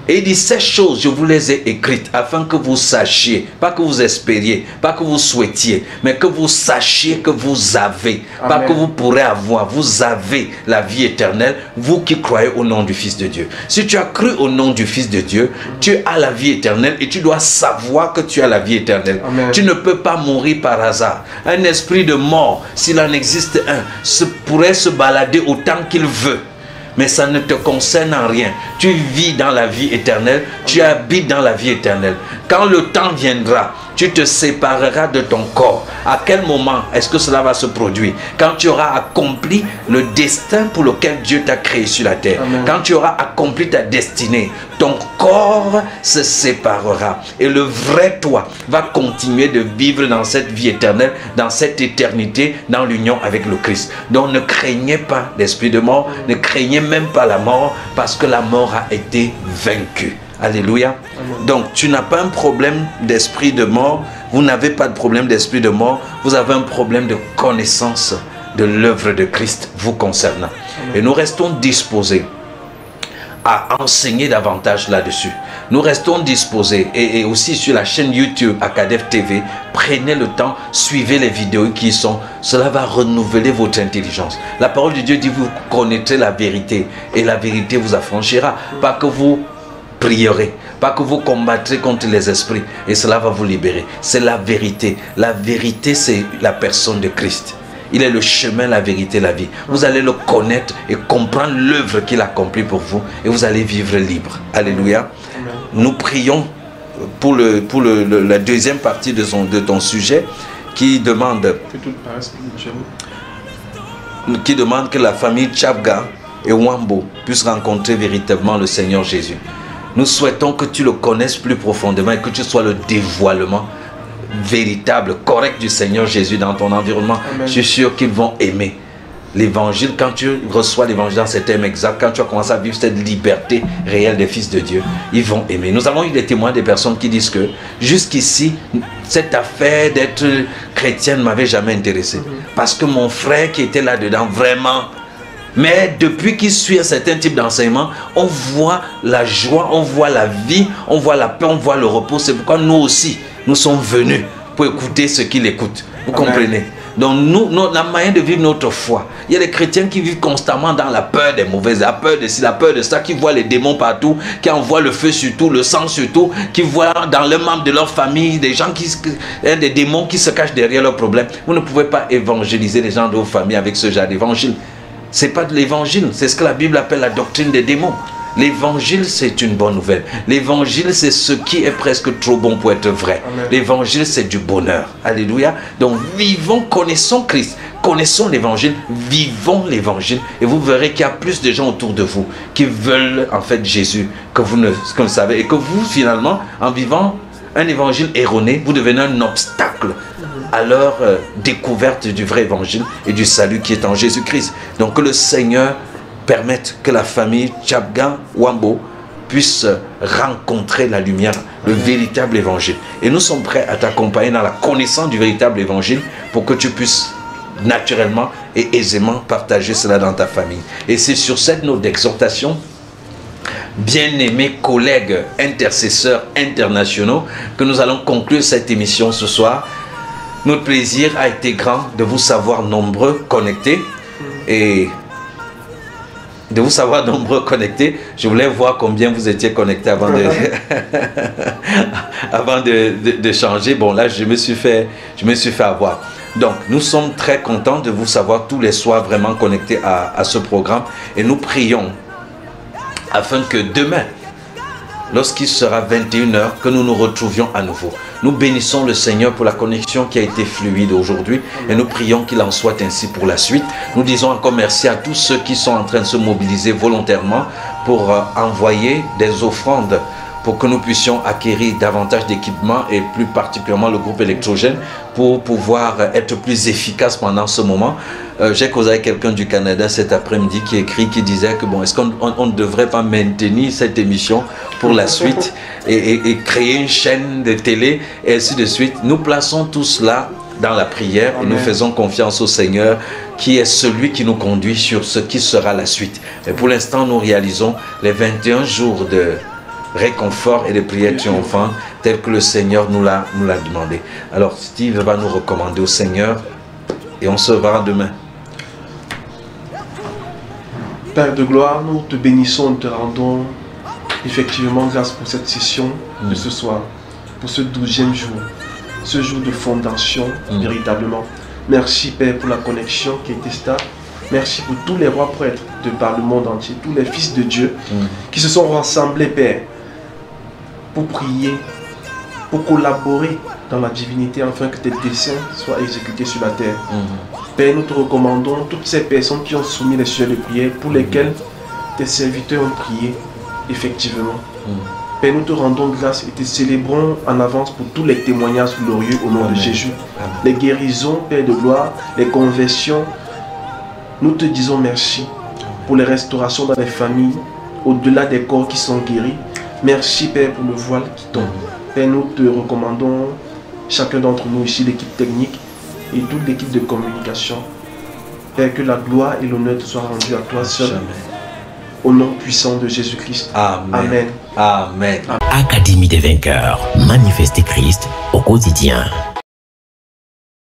Et il dit, ces choses, je vous les ai écrites afin que vous sachiez, pas que vous espériez, pas que vous souhaitiez, mais que vous sachiez que vous avez, pas que vous pourrez avoir, vous avez la vie éternelle, vous qui croyez au nom du Fils de Dieu. Si tu as cru au nom du Fils de Dieu, tu as la vie éternelle et tu dois savoir que tu as la vie éternelle. Amen. Tu ne peux pas mourir par hasard. Un esprit de mort, s'il en existe un, pourrait se balader autant qu'il veut. Mais ça ne te concerne en rien. Tu vis dans la vie éternelle, tu habites dans la vie éternelle. Quand le temps viendra, tu te sépareras de ton corps. À quel moment est-ce que cela va se produire? Quand tu auras accompli le destin pour lequel Dieu t'a créé sur la terre. Amen. Quand tu auras accompli ta destinée, ton corps se séparera. Et le vrai toi va continuer de vivre dans cette vie éternelle, dans cette éternité, dans l'union avec le Christ. Donc ne craignez pas l'esprit de mort, ne craignez même pas la mort, parce que la mort a été vaincue. Alléluia. Amen. Donc tu n'as pas un problème d'esprit de mort, vous n'avez pas de problème d'esprit de mort, vous avez un problème de connaissance de l'œuvre de Christ vous concernant. Amen. Et nous restons disposés à enseigner davantage là-dessus. Nous restons disposés et aussi sur la chaîne YouTube Acadef TV, prenez le temps, suivez les vidéos qui y sont, cela va renouveler votre intelligence. La parole de Dieu dit, vous connaîtrez la vérité et la vérité vous affranchira. Pas que vous prierez, pas que vous combattrez contre les esprits et cela va vous libérer. C'est la vérité. La vérité, c'est la personne de Christ. Il est le chemin, la vérité, la vie. Vous allez le connaître et comprendre l'œuvre qu'il a accomplie pour vous et vous allez vivre libre. Alléluia. Amen. Nous prions pour la deuxième partie de ton sujet qui demande que la famille Tchabga et Wambo puissent rencontrer véritablement le Seigneur Jésus. Nous souhaitons que tu le connaisses plus profondément et que tu sois le dévoilement véritable, correct du Seigneur Jésus dans ton environnement. Amen. Je suis sûr qu'ils vont aimer l'évangile. Quand tu reçois l'évangile dans cet thème exact, quand tu as commencé à vivre cette liberté réelle des fils de Dieu, ils vont aimer. Nous avons eu des témoins des personnes qui disent que jusqu'ici, cette affaire d'être chrétien ne m'avait jamais intéressé. Parce que mon frère qui était là-dedans, vraiment... Mais depuis qu'il suit un certain type d'enseignement, on voit la joie, on voit la vie, on voit la paix, on voit le repos. C'est pourquoi nous aussi, nous sommes venus pour écouter ce qu'il écoute. Vous comprenez? Donc nous, la manière de vivre notre foi. Il y a des chrétiens qui vivent constamment dans la peur des mauvaises, la peur de ci, la peur de ça, qui voient les démons partout, qui envoient le feu sur tout, le sang sur tout, qui voient dans les membres de leur famille des gens des démons qui se cachent derrière leurs problèmes. Vous ne pouvez pas évangéliser les gens de vos familles avec ce genre d'évangile. Ce n'est pas de l'évangile, c'est ce que la Bible appelle la doctrine des démons. L'évangile, c'est une bonne nouvelle. L'évangile, c'est ce qui est presque trop bon pour être vrai. L'évangile, c'est du bonheur. Alléluia. Donc, vivons, connaissons Christ, connaissons l'évangile, vivons l'évangile. Et vous verrez qu'il y a plus de gens autour de vous qui veulent en fait Jésus que vous ne savez. Et que vous, finalement, en vivant un évangile erroné, vous devenez un obstacle à leur découverte du vrai évangile et du salut qui est en Jésus-Christ. Donc que le Seigneur permette que la famille Tchabga Wambo puisse rencontrer la lumière, le véritable évangile. Et nous sommes prêts à t'accompagner dans la connaissance du véritable évangile pour que tu puisses naturellement et aisément partager cela dans ta famille. Et c'est sur cette note d'exhortation, bien-aimés collègues intercesseurs internationaux, que nous allons conclure cette émission ce soir. Notre plaisir a été grand de vous savoir nombreux connectés et de vous savoir nombreux connectés. Je voulais voir combien vous étiez connectés avant de changer. Bon, là, je me suis fait avoir. Donc, nous sommes très contents de vous savoir tous les soirs vraiment connectés à ce programme et nous prions afin que demain, lorsqu'il sera 21 h, que nous nous retrouvions à nouveau. Nous bénissons le Seigneur pour la connexion qui a été fluide aujourd'hui et nous prions qu'il en soit ainsi pour la suite. Nous disons encore merci à tous ceux qui sont en train de se mobiliser volontairement pour envoyer des offrandes pour que nous puissions acquérir davantage d'équipements et plus particulièrement le groupe électrogène pour pouvoir être plus efficace pendant ce moment. J'ai causé avec quelqu'un du Canada cet après-midi qui disait que bon, est-ce qu'on ne devrait pas maintenir cette émission pour la suite et créer une chaîne de télé et ainsi de suite. Nous plaçons tout cela dans la prière. Amen. Et nous faisons confiance au Seigneur qui est celui qui nous conduit sur ce qui sera la suite. Et pour l'instant, nous réalisons les 21 jours de réconfort et de prière triomphante tel que le Seigneur nous l'a demandé. Alors Steve va nous recommander au Seigneur et on se verra demain. Père de gloire, nous te bénissons, nous te rendons effectivement grâce pour cette session de ce soir, pour ce 12e jour, ce jour de fondation véritablement. Merci Père pour la connexion qui était stable. Merci pour tous les rois prêtres de par le monde entier, tous les fils de Dieu qui se sont rassemblés Père pour prier, pour collaborer dans la divinité afin que tes desseins soient exécutés sur la terre. Père, nous te recommandons toutes ces personnes qui ont soumis les sujets de prière pour lesquels tes serviteurs ont prié effectivement. Père, nous te rendons grâce et te célébrons en avance pour tous les témoignages glorieux au nom de Jésus. Amen. Les guérisons, Père de gloire, les conversions. Nous te disons merci pour les restaurations dans les familles, au-delà des corps qui sont guéris. Merci Père pour le voile qui tombe. Père, nous te recommandons chacun d'entre nous ici, l'équipe technique et toute l'équipe de communication. Père, que la gloire et l'honneur te soient rendus à toi seul. Jamais. Au nom puissant de Jésus-Christ. Amen. Amen. Amen. Académie des vainqueurs. Manifester Christ au quotidien.